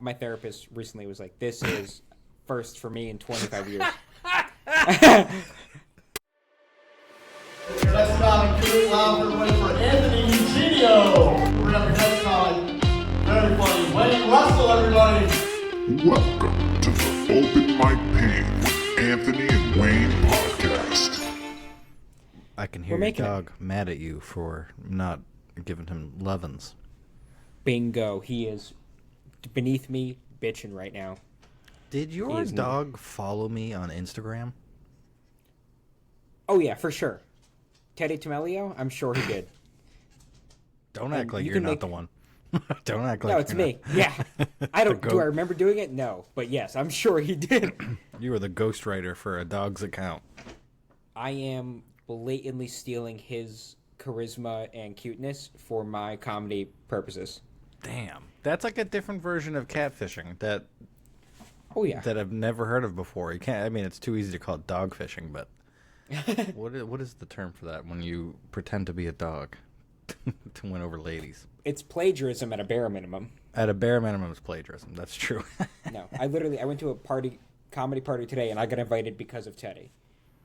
my therapist recently was like, "This is first for me in 25 years." Your next comic, give it loud everybody for Anthony Eugenio. We're gonna have your next comic. Very funny. Wayne Russell, everybody. Welcome to the Open Mic Pain with Anthony and Wayne podcast. I can hear your dog mad at you for not giving him lovin's. Bingo. He is beneath me bitching right now. Did your dog follow me on Instagram? Oh, yeah, for sure. Teddy Tomelio? I'm sure he did. Don't act like you're not the one. Don't act like no, it's me. Yeah. I don't. Do I remember doing it? No. But yes, I'm sure he did. You were the ghostwriter for a dog's account. I am blatantly stealing his charisma and cuteness for my comedy purposes. Damn. That's like a different version of catfishing that I've never heard of before. You can't. I mean, it's too easy to call it dog fishing, but what is the term for that when you pretend to be a dog to win over ladies? It's plagiarism at a bare minimum. At a bare minimum, it's plagiarism. That's true. No, I went to a comedy party today, and I got invited because of Teddy,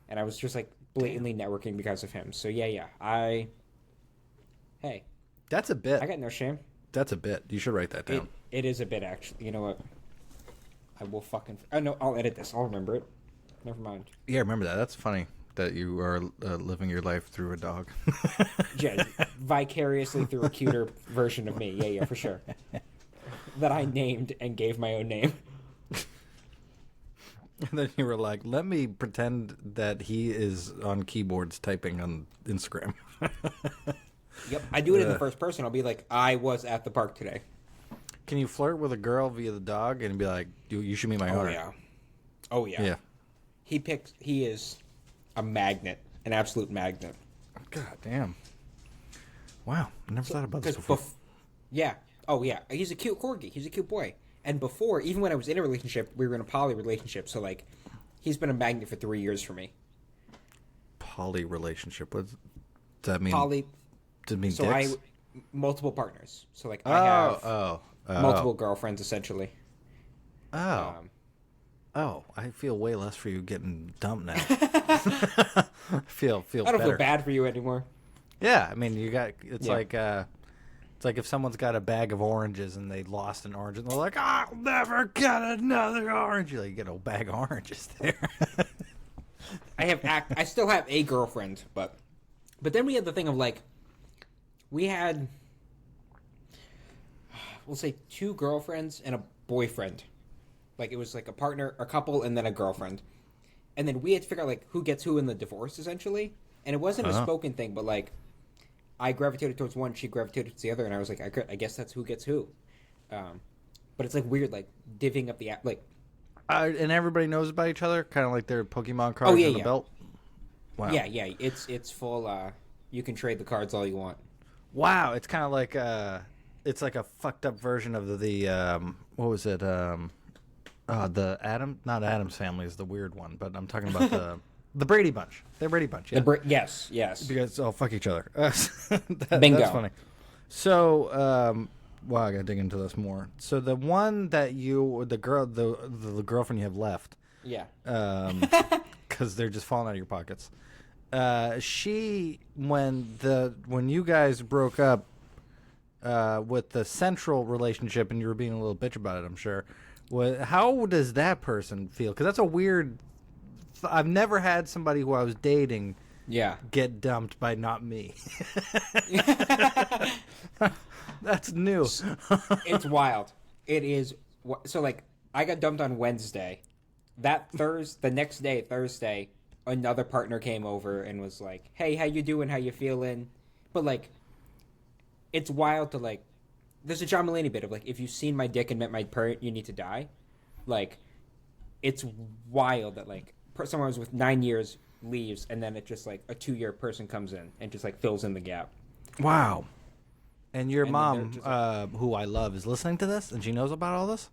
and I was just like blatantly networking because of him. So yeah, hey, that's a bit. I got no shame. That's a bit. You should write that down. It is a bit, actually. You know what? I will fucking... Oh, no, I'll edit this. I'll remember it. Never mind. Yeah, remember that. That's funny that you are living your life through a dog. Yeah, vicariously through a cuter version of me. Yeah, for sure. That I named and gave my own name. And then you were like, let me pretend that he is on keyboards typing on Instagram. Yep, I do it in the first person. I'll be like, I was at the park today. Can you flirt with a girl via the dog and be like, you should meet my owner? Oh, yeah. Yeah. He is a magnet, an absolute magnet. God damn. Wow, I never thought about this before. Yeah. Oh, yeah. He's a cute corgi. He's a cute boy. And before, even when I was in a relationship, we were in a poly relationship. So, like, he's been a magnet for 3 years for me. Poly relationship? What does that mean? Poly. Does it mean so dicks? Multiple partners. So, like, I have multiple girlfriends, essentially. I feel way less for you getting dumped now. I feel I don't better. feel bad for you anymore. Yeah, I mean, it's like if someone's got a bag of oranges and they lost an orange and they're like, I'll never get another orange. You get a bag of oranges there. I still have a girlfriend, but then we had the thing of like, we had, we'll say 2 girlfriends and a boyfriend. Like, it was like a partner, a couple, and then a girlfriend. And then we had to figure out, like, who gets who in the divorce, essentially. And it wasn't a spoken thing, but, like, I gravitated towards one, she gravitated towards the other, and I was like, I guess that's who gets who. But it's, like, weird, like, divvying up the, like... and everybody knows about each other? Kind of like their Pokemon cards on the belt? Wow. Yeah, it's full, you can trade the cards all you want. Wow, it's kind of like, it's like a fucked up version of the what was it, the not Addams Family is the weird one, but I'm talking about the Brady Bunch. The Brady Bunch, yeah. Yes. Because fuck each other. Bingo. That's funny. So, wow, I gotta dig into this more. So the one that the girlfriend you have left, yeah, because they're just falling out of your pockets. She when you guys broke up with the central relationship and you were being a little bitch about it, I'm sure. How does that person feel? Because that's a weird. I've never had somebody who I was dating get dumped by not me. That's new. It's wild. It is. So, like, I got dumped on Wednesday. The next day, Thursday, another partner came over and was like, hey, how you doing? How you feeling? But, like, it's wild to, like, there's a John Mulaney bit of, like, if you've seen my dick and met my parent, you need to die. Like, it's wild that, like, someone who's with 9 years leaves, and then it just, like, a 2-year person comes in and just, like, fills in the gap. Wow. And your mom, who I love, is listening to this, and she knows about all this?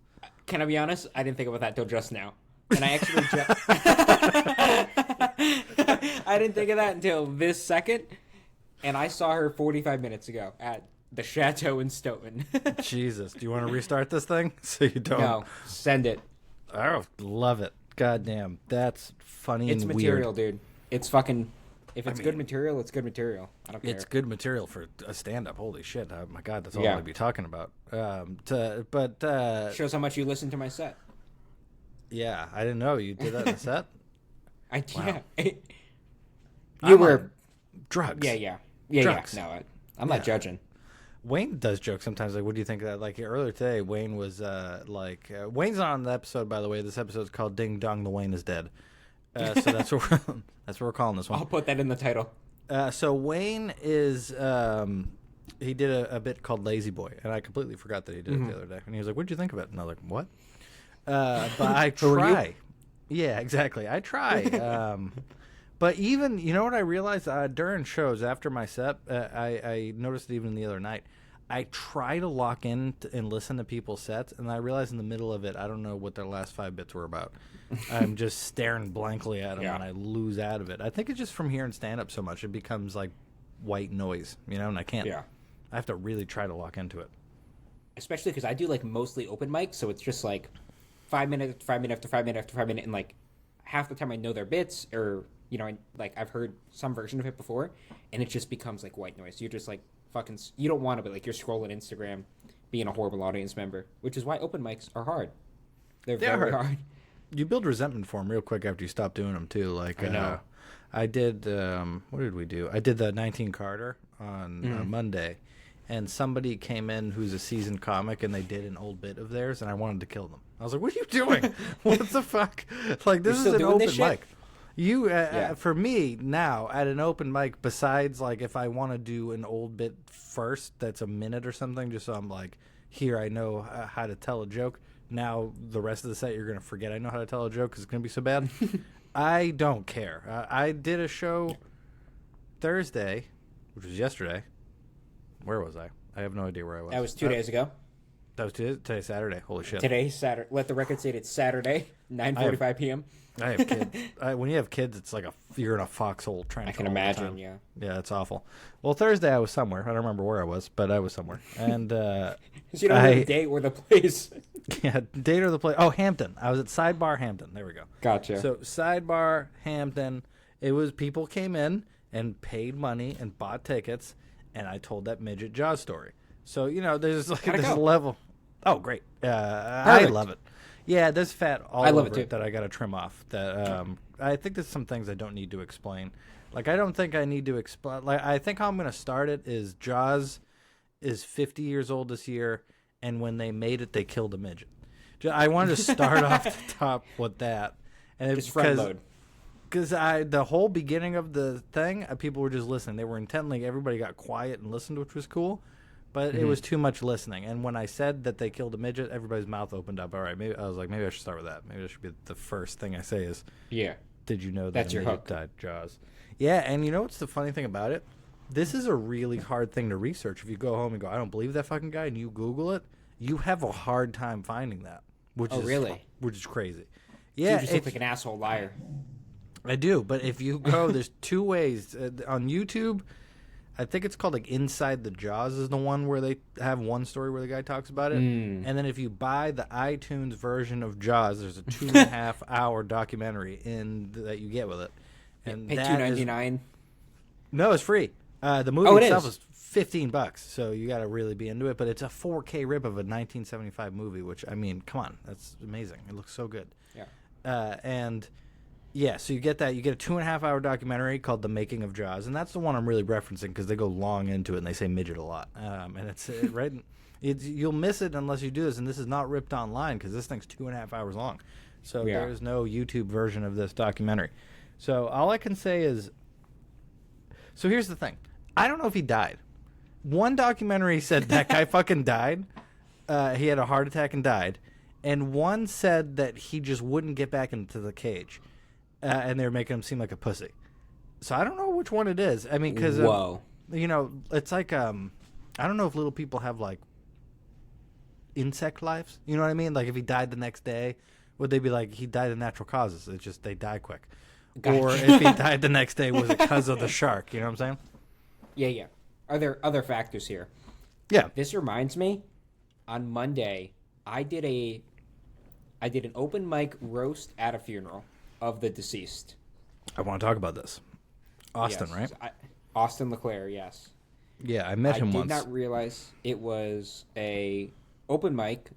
Can I be honest? I didn't think about that till just now. And I actually I didn't think of that until this second. And I saw her 45 minutes ago at the Chateau in Stoughton. Jesus, do you want to restart this thing so you don't? No, send it. Oh, love it. Goddamn, that's funny It's and material, weird. dude. It's fucking. If it's good material, it's good material. I don't care. It's good material for a stand-up. Holy shit! Oh my god, that's all Yeah. I'd be talking about. Shows how much you listen to my set. Yeah, I didn't know you did that in the set. Yeah. I'm on drugs. Yeah. Drugs. No, I'm not judging. Wayne does jokes sometimes. Like, what do you think of that? Like earlier today, Wayne was Wayne's not on the episode, by the way. This episode's called "Ding Dong, the Wayne is Dead." So that's what we're calling this one. I'll put that in the title. So Wayne is he did a bit called Lazy Boy, and I completely forgot that he did it the other day. And he was like, "What'd you think of it?" And I was like, "What?" But I try. Yeah, exactly. I try. But even, you know what I realized during shows after my set, I noticed it even the other night. I try to lock in and listen to people's sets, and I realize in the middle of it, I don't know what their last 5 bits were about. I'm just staring blankly at them, and I lose out of it. I think it's just from hearing stand-up so much, it becomes like white noise, you know, and I can't. Yeah. I have to really try to lock into it. Especially because I do like mostly open mics, so it's just like 5 minutes after 5 minutes after 5 minutes after 5 minutes, and like half the time I know their bits, or you know, I've heard some version of it before, and it just becomes like white noise. You're just like fucking. You don't want to, but like you're scrolling Instagram, being a horrible audience member, which is why open mics are hard. They're very hard. You build resentment for them real quick after you stop doing them too. Like I know. I did. What did we do? I did the 19 Carter on Monday, and somebody came in who's a seasoned comic, and they did an old bit of theirs, and I wanted to kill them. I was like, "What are you doing? What the fuck? Like this is still an doing open this shit? mic." For me now at an open mic, besides like if I want to do an old bit first, that's a minute or something, just so I'm like, here I know how to tell a joke. Now the rest of the set you're gonna forget I know how to tell a joke because it's gonna be so bad. I don't care. I did a show Thursday, which was yesterday. Where was I? I have no idea where I was. That was 2 days ago. That was today's Saturday. Holy shit. Today's Saturday. Let the record state it's Saturday, 9:45 p.m. I have kids. When you have kids, it's like you're in a foxhole trying to. I can imagine. Yeah. Yeah, it's awful. Well, Thursday I was somewhere. I don't remember where I was, but I was somewhere. And So you don't know the date or the place. yeah, date or the place. Oh, Hampton. I was at Sidebar Hampton. There we go. Gotcha. So Sidebar Hampton. It was people came in and paid money and bought tickets, and I told that midget Jaws story. So you know, there's like this level. Oh, great. I love it. Yeah, there's fat all over it that I got to trim off. That I think there's some things I don't need to explain. Like I don't think I need to explain. Like I think how I'm going to start it is Jaws is 50 years old this year, and when they made it, they killed a midget. I wanted to start off the top with that, and just front load. Because the whole beginning of the thing, people were just listening. They were intently. Everybody got quiet and listened, which was cool. But it was too much listening. And when I said that they killed a midget, everybody's mouth opened up. All right, maybe I was like, maybe I should start with that. Maybe that should be the first thing I say is, yeah. Did you know that That's a your midget hook. died? Jaws. Yeah, and you know what's the funny thing about it? This is a really hard thing to research. If you go home and go, I don't believe that fucking guy, and you Google it, you have a hard time finding that. Which is really? Which is crazy. So Yeah, you just look like an asshole liar. I do, but if you go, there's two ways. On YouTube, I think it's called like Inside the Jaws is the one where they have one story where the guy talks about it. And then if you buy the iTunes version of Jaws, there's a 2.5 hour documentary that you get with it. And Pay that is- $2.99. No, it's free. The movie Oh, it itself is? is $15, so you got to really be into it. But it's a 4K rip of a 1975 movie, which I mean, come on, that's amazing. It looks so good. Yeah. And yeah, so you get that. You get a 2.5 hour documentary called "The Making of Jaws," and that's the one I'm really referencing because they go long into it and they say midget a lot. And it's right. You'll miss it unless you do this, and this is not ripped online because this thing's 2.5 hours long. So there's no YouTube version of this documentary. So all I can say is, so here's the thing. I don't know if he died. One documentary said that guy fucking died. He had a heart attack and died. And one said that he just wouldn't get back into the cage. And they were making him seem like a pussy. So I don't know which one it is. I mean, because, you know, it's like, I don't know if little people have, like, insect lives. You know what I mean? Like, if he died the next day, would they be like, he died of natural causes? It's just they die quick. Gotcha. Or if he died the next day, was it because of the shark? You know what I'm saying? Yeah. Are there other factors here? Yeah. This reminds me, on Monday, I did an open mic roast at a funeral of the deceased. I want to talk about this. Austin, Yes. right? Austin LeClaire, yes. Yeah, I met him I once. did not realize it was a open mic,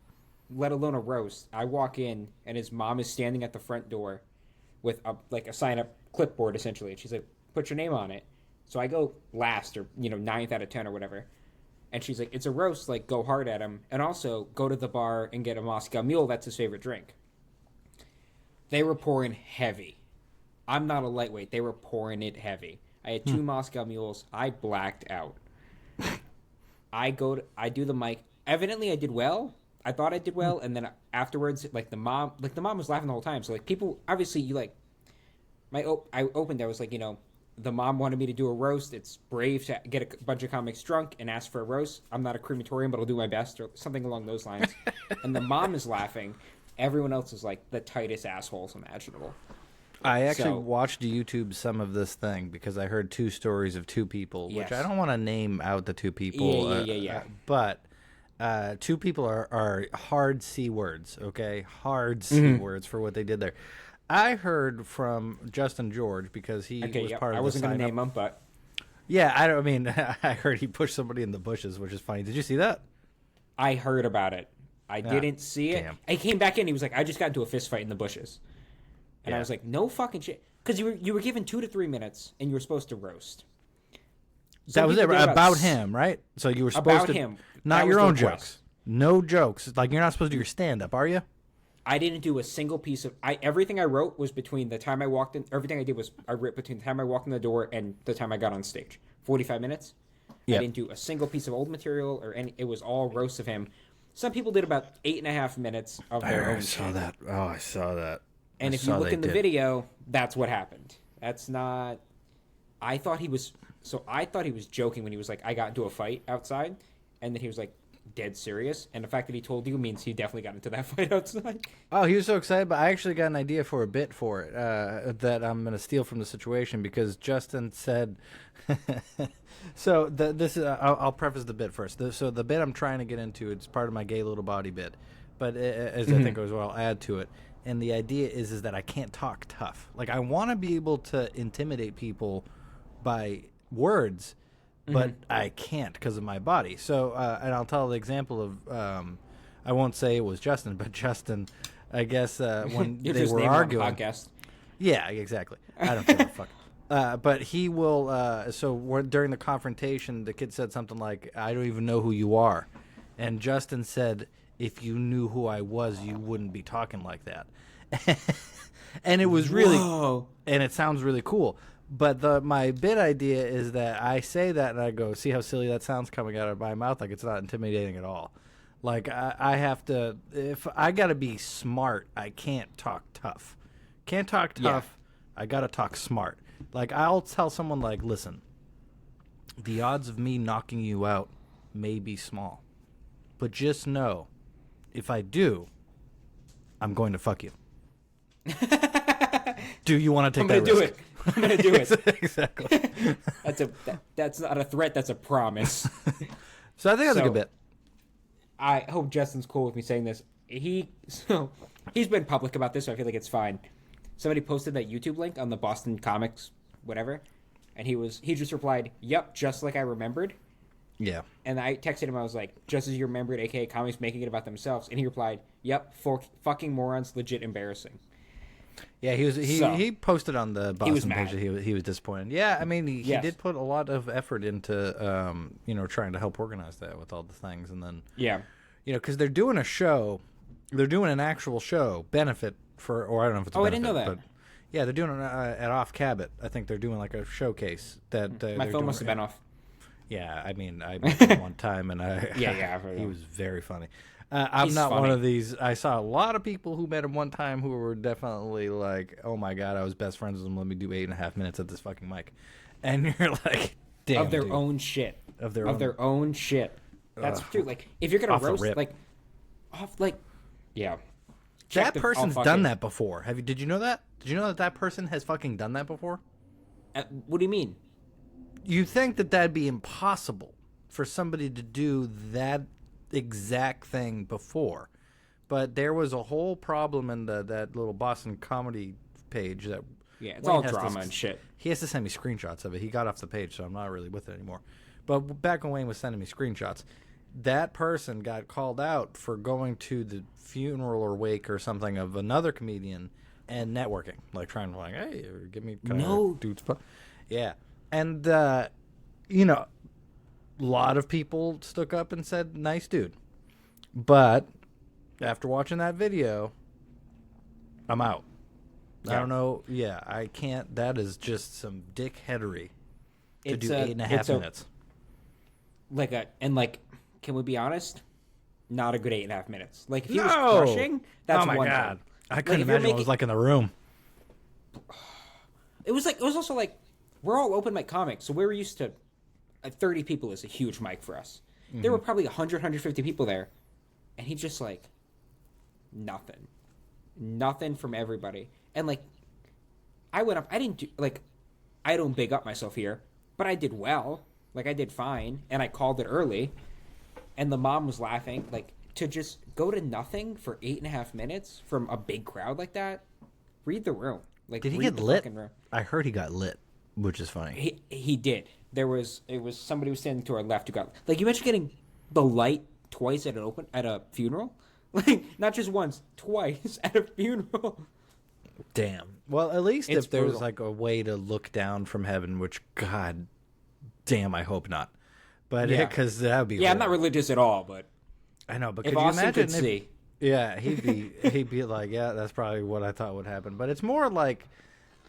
let alone a roast. I walk in, and his mom is standing at the front door with a sign-up clipboard, essentially. And she's like, put your name on it. So I go last, or, 9th out of 10 or whatever. And she's like, it's a roast, like, go hard at him. And also, go to the bar and get a Moscow Mule. That's his favorite drink. They were pouring heavy. I'm not a lightweight. They were pouring it heavy. I had 2 Moscow Mules. I blacked out. I do the mic. Evidently, I did well. I thought I did well. And then afterwards, the mom was laughing the whole time. So, people, obviously, I opened, I was like, the mom wanted me to do a roast. It's brave to get a bunch of comics drunk and ask for a roast. I'm not a crematorium, but I'll do my best, or something along those lines. And the mom is laughing. Everyone else is like the tightest assholes imaginable. I actually watched YouTube some of this thing because I heard 2 stories of 2 people, which I don't want to name out the 2 people. Yeah. But 2 people are hard C words, okay? Hard C words for what they did there. I heard from Justin George because he was part of the I wasn't going to sign-up. name him, but... Yeah, I heard he pushed somebody in the bushes, which is funny. Did you see that? I heard about it. I didn't see it. Damn. I came back in. He was like, I just got into a fist fight in the bushes. And Yeah. I was like, no fucking shit. Because you were given 2 to 3 minutes, and you were supposed to roast. That was it, about him, right? So you were supposed About to... him. Not That your was the own request. jokes. No jokes. Like, you're not supposed to do your stand-up, are you? I didn't do a single piece of... everything I wrote was between the time I walked in... Everything I did was I wrote between the time I walked in the door and the time I got on stage. 45 minutes. Yeah. I didn't do a single piece of old material or any... It was all roast of him. Some people did about 8.5 minutes of their own shit. that. Oh, I saw that. And if you look in the video, that's what happened. That's not... I thought he was joking when he was like, I got into a fight outside. And then he was like, dead serious. And the fact that he told you means he definitely got into that fight outside. Oh, he was so excited, but I actually got an idea for a bit for it that I'm going to steal from the situation because Justin said... So this is I'll preface the bit first. So the bit I'm trying to get into, it's part of my gay little body bit. But as I think goes well, I'll add to it. And the idea is that I can't talk tough. Like, I want to be able to intimidate people by words, but I can't because of my body. So, and I'll tell the example of, I won't say it was Justin, but Justin, I guess, when You're they just were naming on the arguing. podcast. Yeah, exactly. I don't give a fuck. But he will, during the confrontation, the kid said something like, I don't even know who you are. And Justin said, if you knew who I was, you wouldn't be talking like that. And it was really, Whoa. and it sounds really cool. But my bit idea is that I say that and I go, see how silly that sounds coming out of my mouth? Like, it's not intimidating at all. Like, I have to, if I got to be smart, I can't talk tough. Can't talk tough. Yeah. I got to talk smart. Like, I'll tell someone, like, listen, the odds of me knocking you out may be small. But just know, if I do, I'm going to fuck you. Do you want to take that risk? I'm going to do it. Exactly. That's not a threat. That's a promise. So I think that's a good bit. I hope Justin's cool with me saying this. He's been public about this, so I feel like it's fine. Somebody posted that YouTube link on the Boston Comics, whatever, and he just replied, "Yep, just like I remembered." Yeah. And I texted him. I was like, "Just as you remembered, aka comics making it about themselves." And he replied, "Yep, fucking morons, legit embarrassing." Yeah, he posted on the Boston page that he was disappointed. Yeah, I mean he did put a lot of effort into trying to help organize that with all the things, and then because they're doing a show, they're doing an actual show benefit for, or I don't know if it's a benefit, I didn't know that. but yeah, they're doing it at Off Cabot. I think they're doing like a showcase that my phone must have been off. Yeah, I mean I met him one time and he was very funny. I'm He's not funny. one of these. I saw a lot of people who met him one time who were definitely like, "Oh my god, I was best friends with him. Let me do 8.5 minutes at this fucking mic," and you're like, "Damn." Of their dude. own shit. Of their own shit. That's true. Like if you're gonna off the roast, rip. yeah. That person's done that before. Did you know that? Did you know that person has fucking done that before? What do you mean? You think that that'd be impossible for somebody to do that exact thing before. But there was a whole problem in that little Boston comedy page that Yeah, it's Wayne all has to drama and shit. He has to send me screenshots of it. He got off the page, so I'm not really with it anymore. But back when Wayne was sending me screenshots, that person got called out for going to the funeral or wake or something of another comedian and networking, like trying to like, hey, give me dude's yeah. And you know, a lot of people stuck up and said, nice dude. But after watching that video, I'm out. Yeah. I don't know. Yeah, I can't. That is just some dickheadery to It's do 8.5 minutes. Can we be honest? Not a good 8.5 minutes. Like if he was No! crushing, that's oh my one god, thing. I couldn't if you're imagine what it was like in the room. It was also like we're all open mic comics, so we're used to 30 people is a huge mic for us. There were probably 100, 150 people there, and he just like nothing from everybody. And like I went up, I didn't do like I don't big up myself here, but I did well. Like I did fine, and I called it early, and the mom was laughing. Like to just go to nothing for 8.5 minutes from a big crowd like that. Read the room. Like, Did he read get the lit? fucking room. I heard he got lit, which is funny. He did. It was somebody who was standing to our left who got like you mentioned getting the light twice at a funeral, like not just once, twice at a funeral. Damn. Well, at least It's if there's brutal. like a way to look down from heaven, which God damn, I hope not. But Yeah. because that would be Yeah, I'm not horrible. religious at all, but I know, but if could you Austin imagine could if, see, Yeah, he'd be like, yeah, that's probably what I thought would happen. But it's more like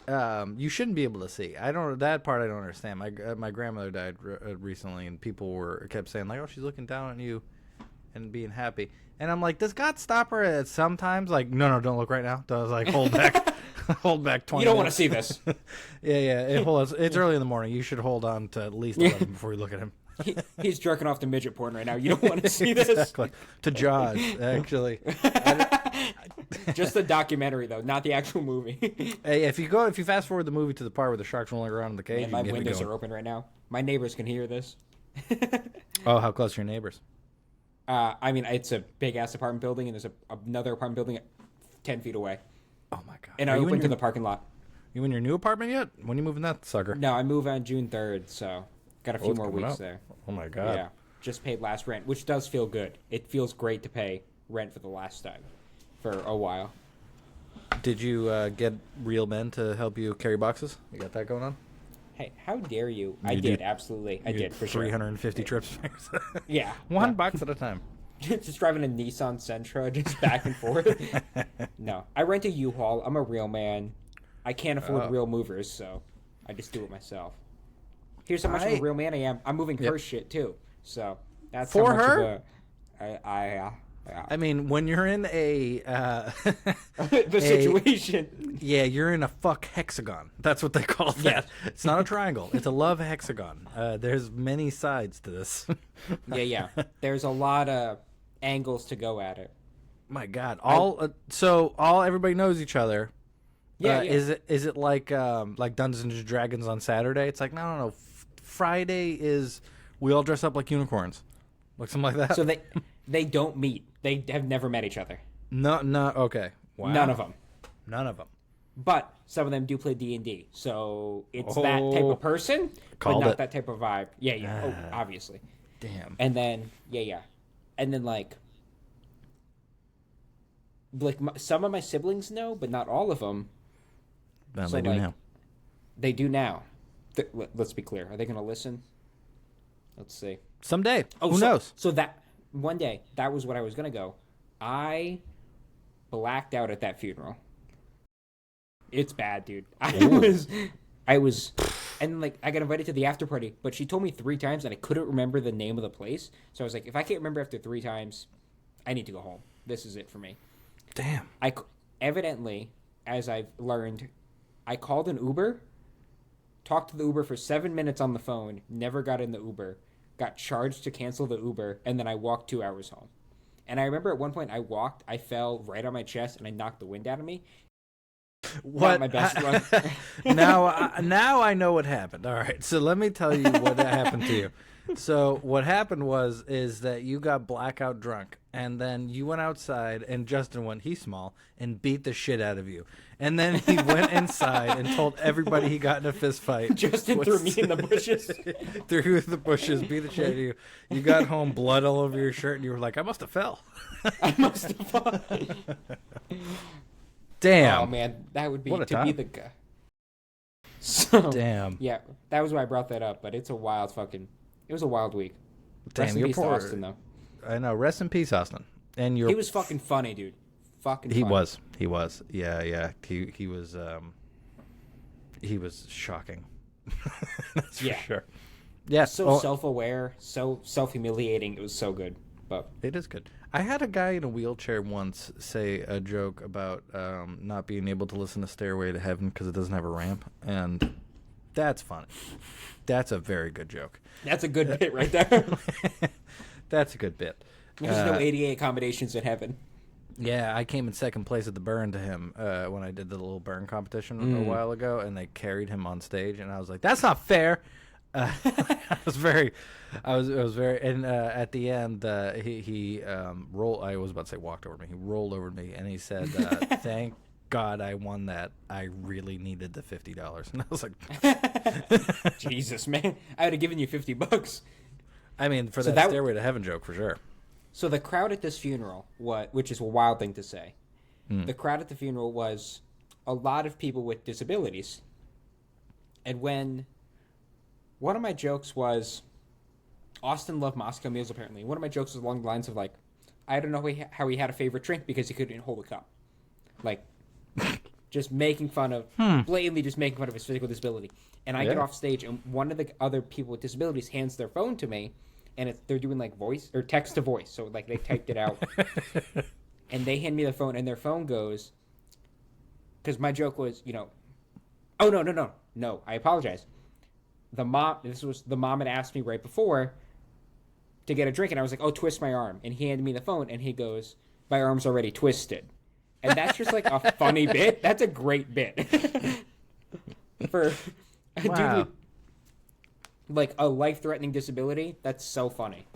you shouldn't be able to see. I don't that part I don't understand. My grandmother died recently, and people kept saying like, oh, she's looking down on you and being happy. And I'm like, does God stop her at sometimes? Like, no, don't look right now. I was like, hold back, hold back 20 you don't want to minutes. see this. Yeah. Hold on. It's early in the morning. You should hold on to at least 11 before you look at him. He's jerking off to midget porn right now. You don't want to see this. Exactly. To Jaws, actually. Just the documentary though, not the actual movie. Hey, if you fast forward the movie to the part where the shark's rolling around in the cage, Man, my you can get me windows going. are open right now. My neighbors can hear this. Oh, how close are your neighbors? I mean, it's a big ass apartment building, and there's another apartment building 10 feet away. Oh my god! And Are I you in opened to your- the parking lot. You in your new apartment yet? When you moving that sucker? No, I move on June 3rd, so got a few it's more coming weeks up. there. Oh my god! Yeah, just paid last rent, which does feel good. It feels great to pay rent for the last time for a while. Did you get real men to help you carry boxes? You got that going on? Hey, how dare you? I You did, did- absolutely. I You did, for sure. 350 trips. Yeah. One yeah. box at a time. Just driving a Nissan Sentra, just back and forth. No, I rent a U-Haul. I'm a real man. I can't afford real movers, so I just do it myself. Here's how much of a real man I am. I'm moving her shit too, so that's For how much her? Of a, I mean, when you're in a the situation. yeah, you're in a fuck hexagon. That's what they call that. Yes. It's not a triangle. It's a love hexagon. There's many sides to this. Yeah. There's a lot of angles to go at it. My God! Everybody knows each other. Yeah, Is it like Dungeons and Dragons on Saturday? It's like no. Friday is we all dress up like unicorns, like something like that. So they don't meet. They have never met each other. no. Okay. Wow. None of them. None of them. But some of them do play D&D, so it's that type of person, Called but not it. that type of vibe. Yeah. Oh, obviously. Damn. And then and then some of my siblings know, but not all of them. No, So, they do like, now. They do now. Let's be clear. Are they going to listen? Let's see. Someday. Who so, knows? So that one day, that was what I was going to go. I blacked out at that funeral. It's bad, dude. I was, and I got invited to the after party, but she told me 3 times that I couldn't remember the name of the place. So I was like, if I can't remember after 3 times, I need to go home. This is it for me. Damn. Evidently, as I've learned, I called an Uber, talked to the Uber for 7 minutes on the phone, never got in the Uber, got charged to cancel the Uber, and then I walked 2 hours home. And I remember at one point I fell right on my chest, and I knocked the wind out of me. What? Not my best luck. now I know what happened. All right, so let me tell you what happened to you. So what happened is that you got blackout drunk, and then you went outside, and Justin went, he's small, and beat the shit out of you. And then he went inside and told everybody he got in a fist fight. Justin threw me in the bushes. Through the bushes, beat the shit out of you. You got home, blood all over your shirt, and you were like, I must have fell. I must have fallen. Damn. Oh man, that would be What a to time. be the guy. So, Damn. yeah, that was why I brought that up. But it's a wild fucking. It was a wild week. Damn, Rest in you're peace to poor. Austin, though. I know. Rest in peace, Austin. And He was fucking funny, dude. Fucking. He funny. was. He was. Yeah. He was. He was shocking. That's Yeah. for sure. Yeah. So self-aware, so self-humiliating. It was so good. But It is good. I had a guy in a wheelchair once say a joke about not being able to listen to Stairway to Heaven because it doesn't have a ramp, and that's funny. That's a very good joke. that's a good bit right there. That's a good bit. There's no ADA accommodations in heaven. Yeah, I came in second place at the burn to him when I did the little burn competition a while ago, and they carried him on stage, and I was like, "That's not fair." I was very, and at the end, he rolled. I was about to say walked over me. He rolled over me, and he said, "Thank God I won that. I really needed the $50." And I was like, Jesus, man, I would have given you $50. I mean, for So that that- Stairway to Heaven joke, for sure. So the crowd at this funeral, which is a wild thing to say, the crowd at the funeral was a lot of people with disabilities. And when one of my jokes was, Austin loved Moscow meals apparently. One of my jokes was along the lines of like, I don't know how he had a favorite drink because he couldn't hold a cup. Like, just making fun of, blatantly just making fun of his physical disability. And I get Yeah. off stage and one of the other people with disabilities hands their phone to me. And they're doing like voice or text to voice. So like they typed it out. And they hand me the phone and their phone goes, because my joke was, oh, no, I apologize. The mom had asked me right before to get a drink. And I was like, oh, twist my arm. And he handed me the phone and he goes, my arm's already twisted. And that's just like a funny bit. That's a great bit. For a dude Wow. with like a life-threatening disability, that's so funny.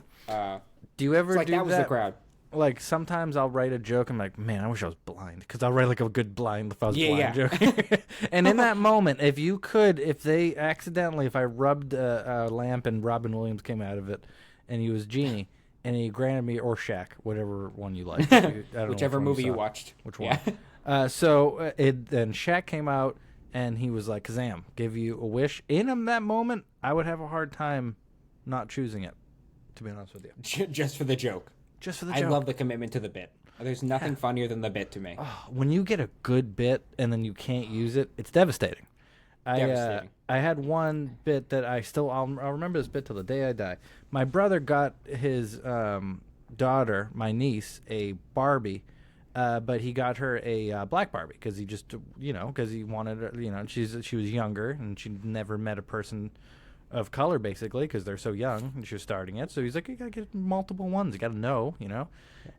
Do you ever It's like do that was the crowd. Like sometimes I'll write a joke. I'm like, man, I wish I was blind because I'll write like a good blind if I was Yeah, blind yeah. joke. And in that moment, if they accidentally, if I rubbed a lamp and Robin Williams came out of it, and he was Genie, and he granted me or Shaq, whatever one you like, I don't know Whichever which one movie you saw. watched. Which one? Yeah. Then Shaq came out and he was like, Kazam, give you a wish. In that moment, I would have a hard time not choosing it, to be honest with you. Just for the joke. Just for the I joke. love the commitment to the bit. There's nothing funnier than the bit to me. When you get a good bit and then you can't use it, it's devastating. Devastating. I had one bit that I'll remember this bit till the day I die. My brother got his daughter, my niece, a Barbie, but he got her a black Barbie because he just, because he wanted her, she was younger and she'd never met a person of color basically because they're so young and she was starting it. So he's like, you gotta get multiple ones. You gotta know.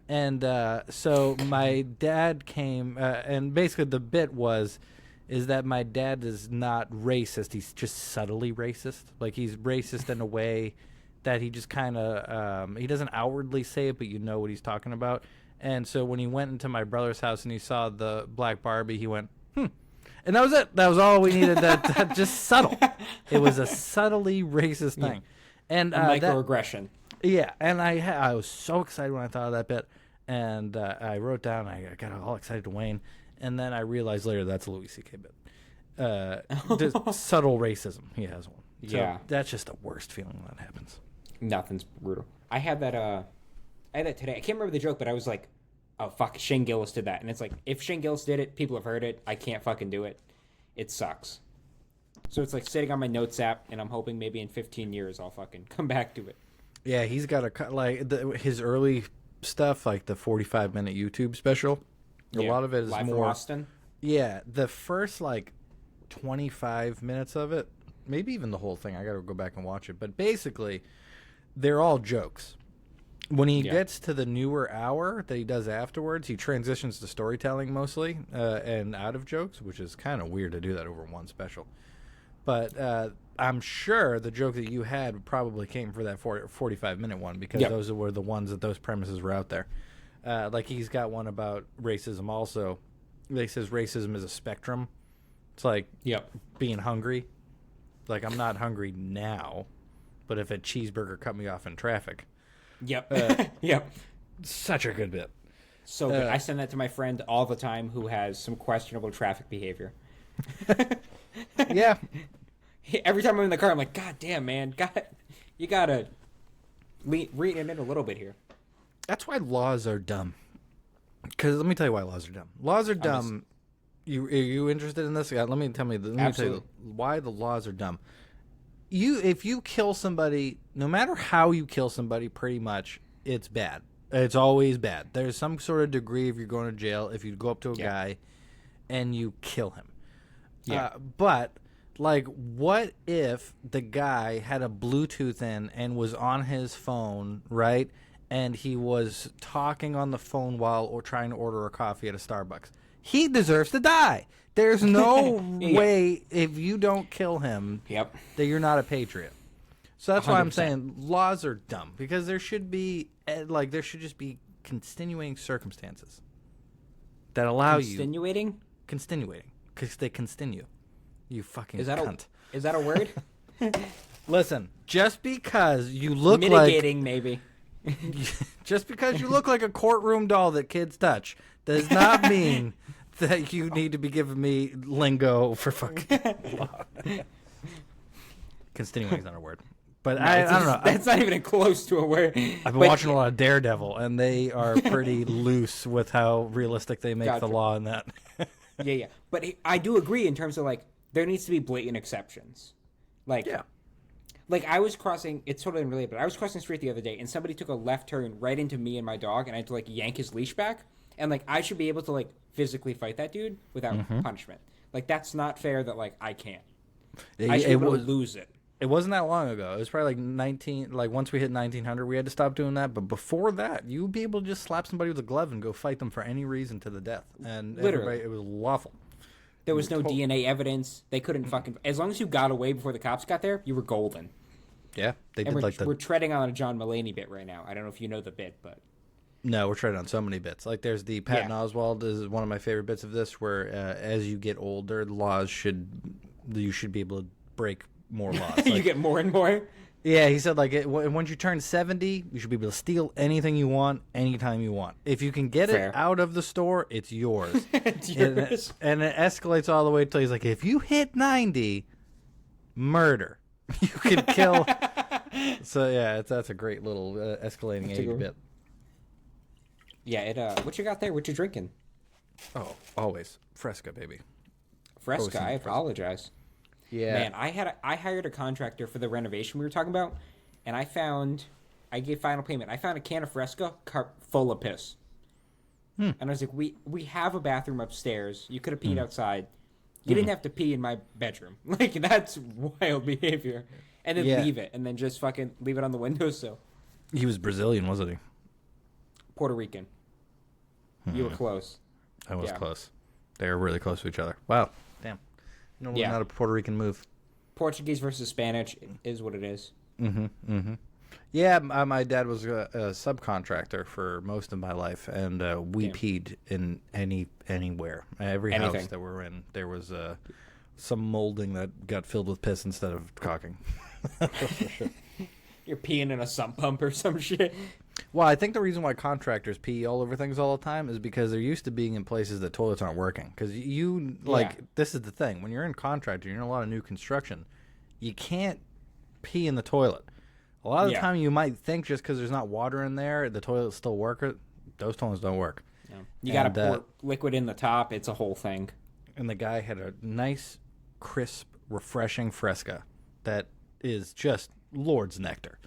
And so my dad came and basically the bit is that my dad is not racist. He's just subtly racist. Like he's racist in a way that he just kind of he doesn't outwardly say it, but you know what he's talking about. And so when he went into my brother's house and he saw the black Barbie, he went, and that was it. That was all we needed. That just subtle. It was a subtly racist thing. And Microaggression. yeah, and I was so excited when I thought of that bit, and I wrote down. I got all excited to Wayne, and then I realized later that's a Louis C.K. bit. Just subtle racism. He has one. So Yeah. that's just the worst feeling when that happens. Nothing's brutal. I had that today. I can't remember the joke, but I was like, oh, fuck, Shane Gillis did that. And it's like, if Shane Gillis did it, people have heard it. I can't fucking do it. It sucks. So it's like sitting on my notes app, and I'm hoping maybe in 15 years I'll fucking come back to it. Yeah, he's got his early stuff, like the 45-minute YouTube special. A lot of it is Live more from Austin. Yeah, the first 25 minutes of it, maybe even the whole thing. I got to go back and watch it. But basically, they're all jokes. When he gets to the newer hour that he does afterwards, he transitions to storytelling mostly and out of jokes, which is kind of weird to do that over one special. But I'm sure the joke that you had probably came for that 45-minute one because those were the ones that those premises were out there. Like he's got one about racism also. He says racism is a spectrum. It's like being hungry. Like I'm not hungry now, but if a cheeseburger cut me off in traffic. Yep. Such a good bit. So good. I send that to my friend all the time who has some questionable traffic behavior. Yeah. Every time I'm in the car, I'm like, God damn, man. You got to rein it in a little bit here. That's why laws are dumb. Because let me tell you why laws are dumb. Laws are dumb. Are you interested in this? Yeah, let me tell you why the laws are dumb. If you kill somebody, no matter how you kill somebody, pretty much, it's bad. It's always bad. There's some sort of degree if you're going to jail, if you go up to a guy and you kill him. But, like, what if the guy had a Bluetooth in and was on his phone, right? And he was talking on the phone while trying to order a coffee at a Starbucks. He deserves to die. There's no way, if you don't kill him, that you're not a patriot. So that's 100%. Why I'm saying laws are dumb. Because there should be, there should just be continuing circumstances that allow you... Continuating. Because they continue. You fucking cunt. Is that a word? Listen, just because you look Mitigating, maybe. Just because you look like a courtroom doll that kids touch does not mean that you need to be giving me lingo for fucking law. Continuing is not a word. But no, I don't know. That's not even close to a word. I've been watching a lot of Daredevil, and they are pretty loose with how realistic they make the law in that. Yeah. But I do agree in terms of, like, there needs to be blatant exceptions. Like, like I was crossing, it's totally unrelated, but I was crossing the street the other day, and somebody took a left turn right into me and my dog, and I had to, like, yank his leash back. And, like, I should be able to, like, physically fight that dude without punishment. Like, that's not fair that, like, I can't. I should be able to lose it. It wasn't that long ago. It was probably like once we hit 1900, we had to stop doing that. But before that, you'd be able to just slap somebody with a glove and go fight them for any reason to the death. And literally, it was lawful. There was no DNA evidence. They couldn't fucking... As long as you got away before the cops got there, you were golden. Yeah, they did we're treading on a John Mulaney bit right now. I don't know if you know the bit, but... No, we're treading on so many bits. Like, there's the Patton Oswalt is one of my favorite bits of this, where as you get older, you should be able to break more laws. Like, you get more and more? Yeah, he said, like, once you turn 70, you should be able to steal anything you want, anytime you want. If you can get it out of the store, it's yours. It's yours. And it escalates all the way until he's like, if you hit 90, murder. You can kill. So, yeah, that's a great little escalating age bit. Yeah, what you got there? What you drinking? Oh, always. Fresca, baby. Fresca, I apologize. Yeah. Man, I hired a contractor for the renovation we were talking about, and I gave final payment. I found a can of Fresca full of piss. And I was like, we have a bathroom upstairs. You could have peed outside. You didn't have to pee in my bedroom. Like, that's wild behavior. And then leave it, and then just fucking leave it on the windowsill. He was Brazilian, wasn't he? Puerto Rican. You were close. I was close. They were really close to each other. Wow. Damn. No, not a Puerto Rican move. Portuguese versus Spanish is what it is. Yeah, my dad was a subcontractor for most of my life, and we peed in anywhere. Every house that we're in, there was some molding that got filled with piss instead of caulking. You're peeing in a sump pump or some shit. Well, I think the reason why contractors pee all over things all the time is because they're used to being in places that toilets aren't working. Because this is the thing. When you're in contractor, you're in a lot of new construction, you can't pee in the toilet. A lot of the time you might think just because there's not water in there, the toilets still work. Those toilets don't work. Yeah. You got to pour liquid in the top. It's a whole thing. And the guy had a nice, crisp, refreshing Fresca that is just Lord's nectar.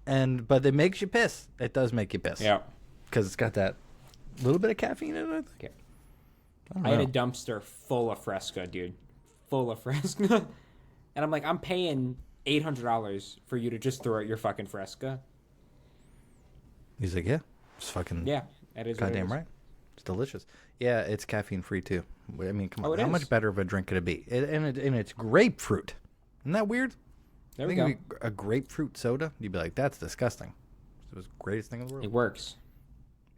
But it makes you piss. It does make you piss. Yeah. Because it's got that little bit of caffeine in it, I think. Yeah. I had a dumpster full of Fresca, dude. Full of Fresca. And I'm like, I'm paying $800 for you to just throw out your fucking Fresca. He's like, yeah. It's fucking... Yeah, that is goddamn right. It's delicious. Yeah, it's caffeine-free, too. I mean, come on. How much better of a drink could it be? And it's grapefruit. Isn't that weird? There I we think go. it'd be a grapefruit soda. You'd be like, that's disgusting. It was the greatest thing in the world. It works.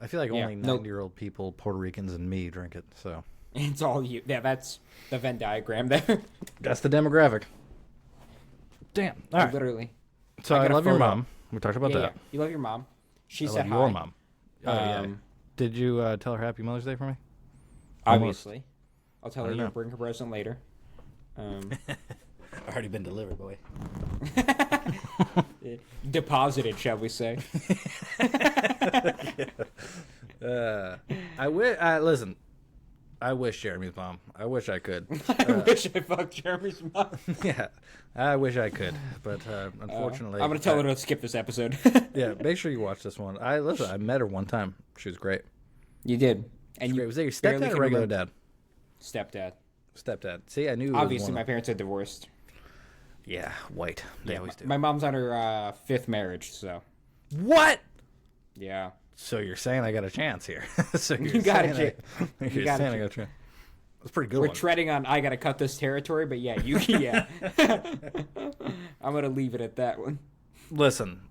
I feel like Yeah, only 90-year-old people, Puerto Ricans, and me drink it. So It's all you. Yeah, that's the Venn diagram there. that's the demographic. Damn. All right. Literally. So I got a love your photo. mom. We talked about Yeah, that. yeah. You love your mom. She I said love your hi. mom. Oh, yeah. Um, Did you tell her Happy Mother's Day for me? Obviously. I'll tell her don't you'll know. bring her present later. Already been delivered, boy. Deposited, shall we say. Listen, I wish Jeremy's mom. I wish I could. I wish I fucked Jeremy's mom. Yeah, I wish I could, but unfortunately, I'm going to tell her to skip this episode. Yeah, make sure you watch this one. I met her one time. She was great. You did. And you Was that your barely stepdad or can regular remember- dad? Stepdad. Stepdad. See, I knew. It was Obviously, one my of- parents are divorced. Yeah, white. They Yeah, always do. my mom's on her fifth marriage, so What? yeah. So you're saying I got a chance here? So You got it, saying Jake. You're got it, saying I got a Jake. chance. That's a pretty good We're one. treading on I gotta cut this territory, but yeah, you yeah. I'm gonna leave it at that one. Listen,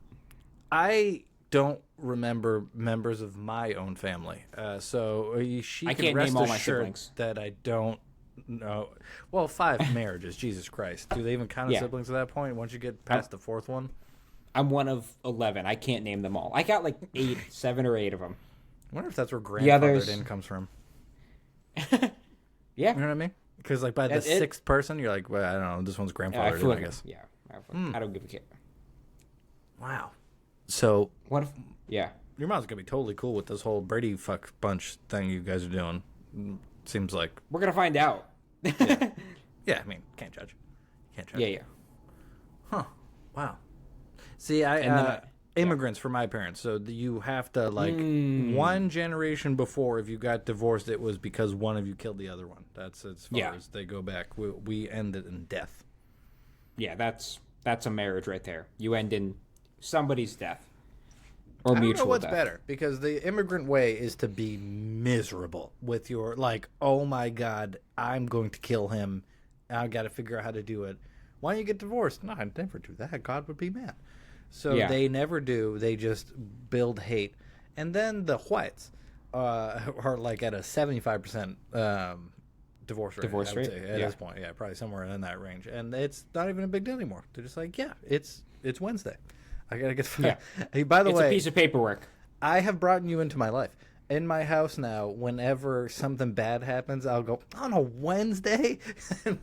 I don't remember members of my own family, so she I can can't rest name all my assured siblings. that I don't know. Well, 5 marriages, Jesus Christ. Do they even count as Yeah. siblings at that point? Once you get past the 4th one, I'm one of 11. I can't name them all. I got like 7 or 8 of them. I wonder if that's where The others- grandfathered in comes from. Yeah. You know what I mean? Because like by the That's it. 6th person, you're like, well, I don't know, this one's I grandfathered feel in, I like, guess. yeah. I don't give a care. Wow. So What if? Yeah. your mom's gonna be totally cool with this whole Brady fuck bunch thing you guys are doing. Seems like, We're gonna find out. yeah. I mean, can't judge. Can't judge. Yeah, yeah. Huh. Wow. See, And then immigrants for my parents, so you have to like one generation before. If you got divorced, it was because one of you killed the other one. That's as far Yeah. as they go back. We end it in death. Yeah, that's a marriage right there. You end in somebody's death or I don't mutual know what's death. better because the immigrant way is to be miserable with your like, oh my god, I'm going to kill him. I got to figure out how to do it. Why don't you get divorced? No, I'd never do that. God would be mad. So Yeah. they never do. They just build hate. And then the whites are like at a 75% divorce rate. Divorce I would rate? say, at Yeah. this point. Yeah, probably somewhere in that range. And it's not even a big deal anymore. They're just like, yeah, it's Wednesday. I got to get Yeah. Hey, by the It's way, a piece of paperwork. I have brought you into my life. In my house now, whenever something bad happens, I'll go, on a Wednesday? and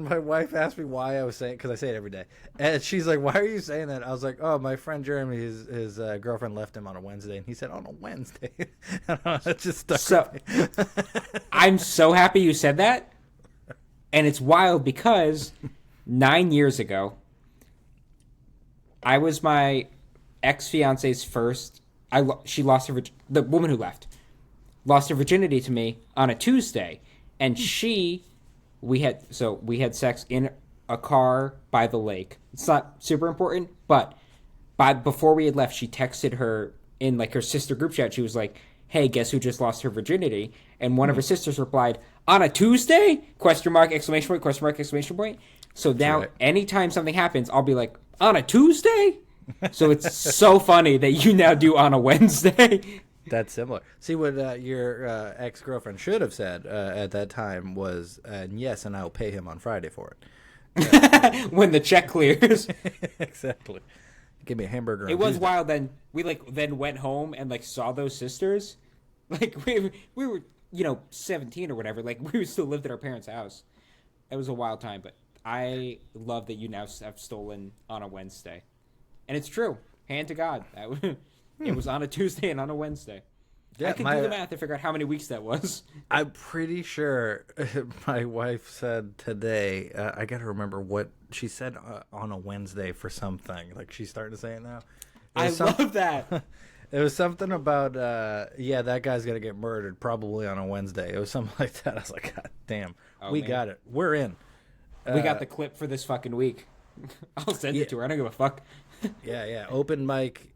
my wife asked me why I was saying, because I say it every day. And she's like, why are you saying that? I was like, oh, my friend Jeremy, his girlfriend left him on a Wednesday. And he said, on a Wednesday. It just stuck So with me. I'm so happy you said that. And it's wild because 9 years ago, I was my ex-fiance's first. She lost her the woman who left lost her virginity to me on a Tuesday, and we had sex in a car by the lake. It's not super important, but before we had left, she texted her in like her sister group chat. She was like, "Hey, guess who just lost her virginity?" And one of her sisters replied, "On a Tuesday?" Question mark, exclamation point, question mark, exclamation point. So now right. anytime something happens, I'll be like, "On a Tuesday?" So it's so funny that you now do on a Wednesday. That's similar. See, what your ex-girlfriend should have said at that time was, yes, and I'll pay him on Friday for it. When the check clears. Exactly. Give me a hamburger. It on was Tuesday. wild. We then went home and like saw those sisters. Like we were 17 or whatever. Like we still lived at our parents' house. It was a wild time, but I love that you now have stolen on a Wednesday, and it's true. Hand to God, it was on a Tuesday and on a Wednesday. Yeah, I could do the math to figure out how many weeks that was. I'm pretty sure my wife said today. I got to remember what she said on a Wednesday for something. Like she's starting to say it now. I love that. It was something about that guy's gonna get murdered probably on a Wednesday. It was something like that. I was like, God damn, we man. got it. We're in. We got the clip for this fucking week. I'll send it to her. I don't give a fuck. Yeah. Open mic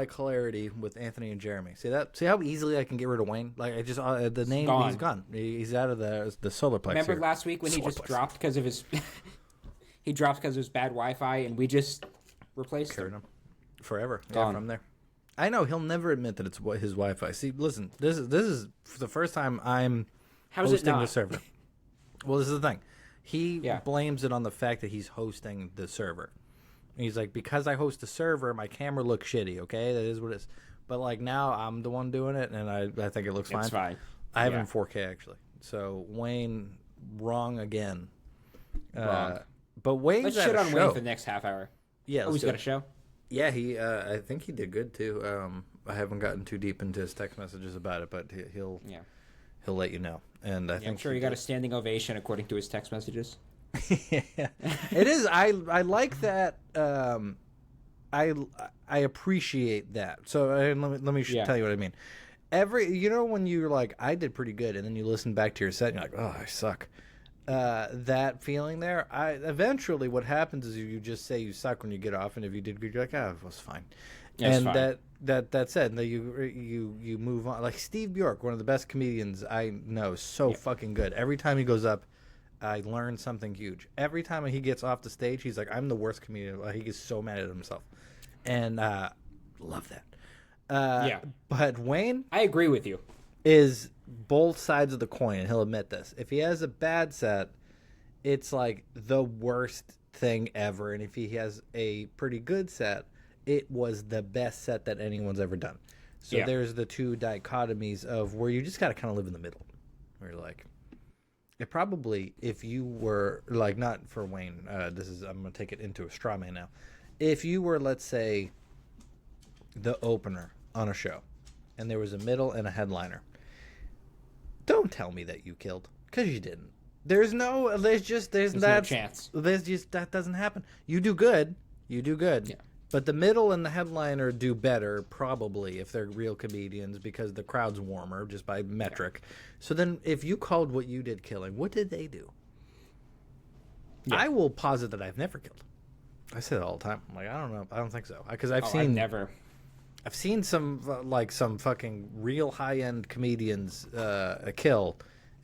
clarity with Anthony and Jeremy. See that? See how easily I can get rid of Wayne? Like I just the name, gone. he's gone. He's out of the solar plex. Remember here. last week when he just dropped because of his he dropped because of his bad Wi-Fi, and we just replaced Carried him. him forever. Gone. Yeah, from there. I know he'll never admit that it's his Wi-Fi. See, listen, this is the first time I'm How's it hosting not? the server. Well, this is the thing. He Yeah. blames it on the fact that he's hosting the server. And he's like, because I host the server, my camera looks shitty. Okay, that is what it is. But like now, I'm the one doing it, and I think it looks fine. It's fine. I have it Yeah. in 4K actually. So Wayne, wrong again. Wrong. But Wayne's Let's at shit a on show. Wayne for the next half hour. Yeah, Oh, let's he's do got it. a show. Yeah, he. I think he did good too. I haven't gotten too deep into his text messages about it, but he'll Yeah. let you know. And I Yeah, think I'm sure he got a standing ovation according to his text messages. yeah, it is. I like that. I appreciate that. So let me Yeah. tell you what I mean. When you're like, I did pretty good, and then you listen back to your set and you're like, oh, I suck. That feeling there. Eventually what happens is you just say you suck when you get off, and if you did good, you're like, it was fine. Yeah, it's and fine. that said, you move on. Like Steve Bjork, one of the best comedians I know, so fucking good. Every time he goes up, I learn something huge. Every time he gets off the stage, he's like, I'm the worst comedian. Like, he gets so mad at himself. And love that. Yeah. But Wayne I agree with you. is both sides of the coin, and he'll admit this. If he has a bad set, it's like the worst thing ever. And if he has a pretty good set, it was the best set that anyone's ever done. So Yeah. there's the two dichotomies of where you just got to kind of live in the middle. Where you're like, it probably, if you were, like, not for Wayne, I'm going to take it into a straw man now. If you were, let's say, the opener on a show, and there was a middle and a headliner, don't tell me that you killed, because you didn't. There's no chance. That doesn't happen. You do good. Yeah. But the middle and the headliner do better, probably, if they're real comedians, because the crowd's warmer, just by metric. Yeah. So then, if you called what you did killing, what did they do? Yeah. I will posit that I've never killed. I say that all the time. I'm like, I don't know. I don't think so. Because I've seen some fucking real high-end comedians kill,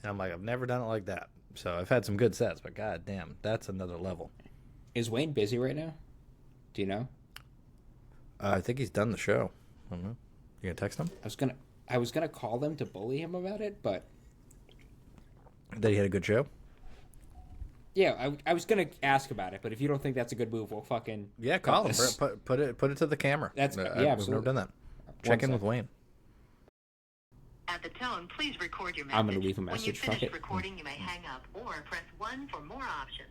and I'm like, I've never done it like that. So I've had some good sets, but god damn, that's another level. Is Wayne busy right now? Do you know? I think he's done the show. I don't know. You gonna text him? I was gonna call them to bully him about it, but that he had a good show. Yeah, I was gonna ask about it, but if you don't think that's a good move, we'll fucking call him. Put it to the camera. That's We've absolutely. never done that. Check in with Wayne. At the tone, please record your message. I'm gonna leave a message. When you Fuck finish it. recording, you may hang up or press 1 for more options.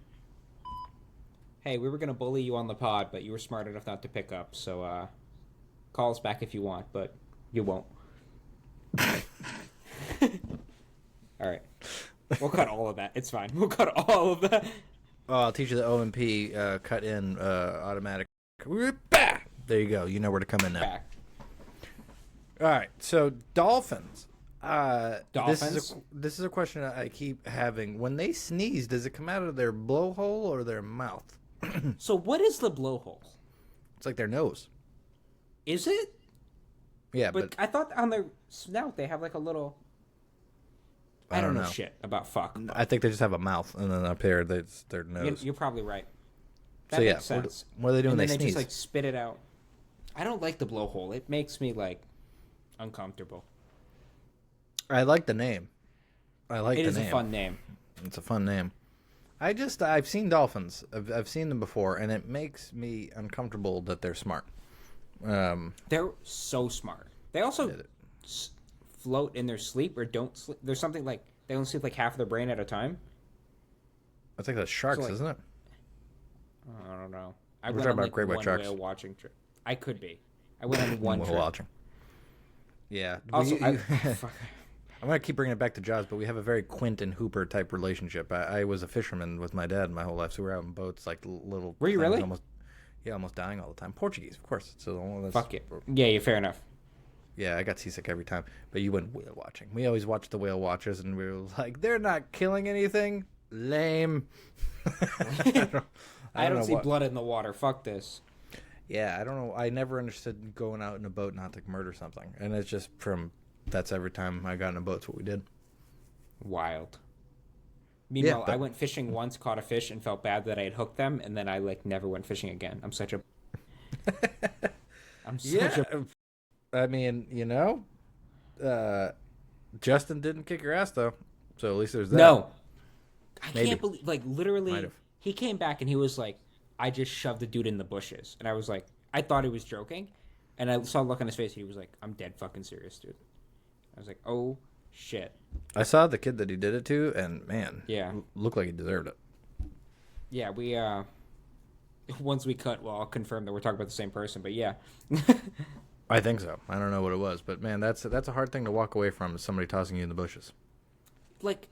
Hey, we were gonna bully you on the pod, but you were smart enough not to pick up. So call us back if you want, but you won't. All right. We'll cut all of that. It's fine. We'll cut all of that. Oh, I'll teach you the OMP cut in automatic. There you go. You know where to come in now. Back. All right. So dolphins. Dolphins? This is a question I keep having. When they sneeze, does it come out of their blowhole or their mouth? So what is the blowhole? It's like their nose. Is it? Yeah, But I thought on their snout they have like a little. I don't know shit about fuck. I think they just have a mouth, and then up here, it's their nose. You're probably right. That So, yeah, makes sense. what do they do when and they then sneeze? just like spit it out. I don't like the blowhole. It makes me like uncomfortable. I like the name. It is a fun name. It's a fun name. I've seen dolphins. I've seen them before, and it makes me uncomfortable that they're smart. They're so smart. They also float in their sleep or don't sleep. There's something like they don't sleep like half of their brain at a time. I think that's sharks, So, like, isn't it? I don't know. We're went talking on, about great white one sharks. whale watching trip. I could be. I went on one Whale trip. watching. Yeah. Also, I'm going to keep bringing it back to Jaws, but we have a very Quint and Hooper type relationship. I was a fisherman with my dad my whole life, so we were out in boats like little. Were you things, really? almost dying all the time. Portuguese, of course. So Fuck it. Yeah, fair enough. Yeah, I got seasick every time. But you went whale watching. We always watched the whale watchers, and we were like, they're not killing anything. Lame. I don't know see what- blood in the water. Fuck this. Yeah, I don't know. I never understood going out in a boat not to murder something. And it's just that's every time I got in a boat, that's what we did. Wild. Meanwhile, but- I went fishing once, caught a fish, and felt bad that I had hooked them, and then I never went fishing again. I'm such a. I mean, Justin didn't kick your ass, though. So at least there's that. No. I Maybe. can't believe, literally, Might have. he came back and he was like, I just shoved the dude in the bushes. And I was like, I thought he was joking. And I saw a look on his face. He was like, I'm dead fucking serious, dude. I was like, oh, shit. I saw the kid that he did it to, and man, Yeah. looked like he deserved it. Yeah, we, once we cut, well, I'll confirm that we're talking about the same person, but yeah. I think so. I don't know what it was, but man, that's a hard thing to walk away from, is somebody tossing you in the bushes.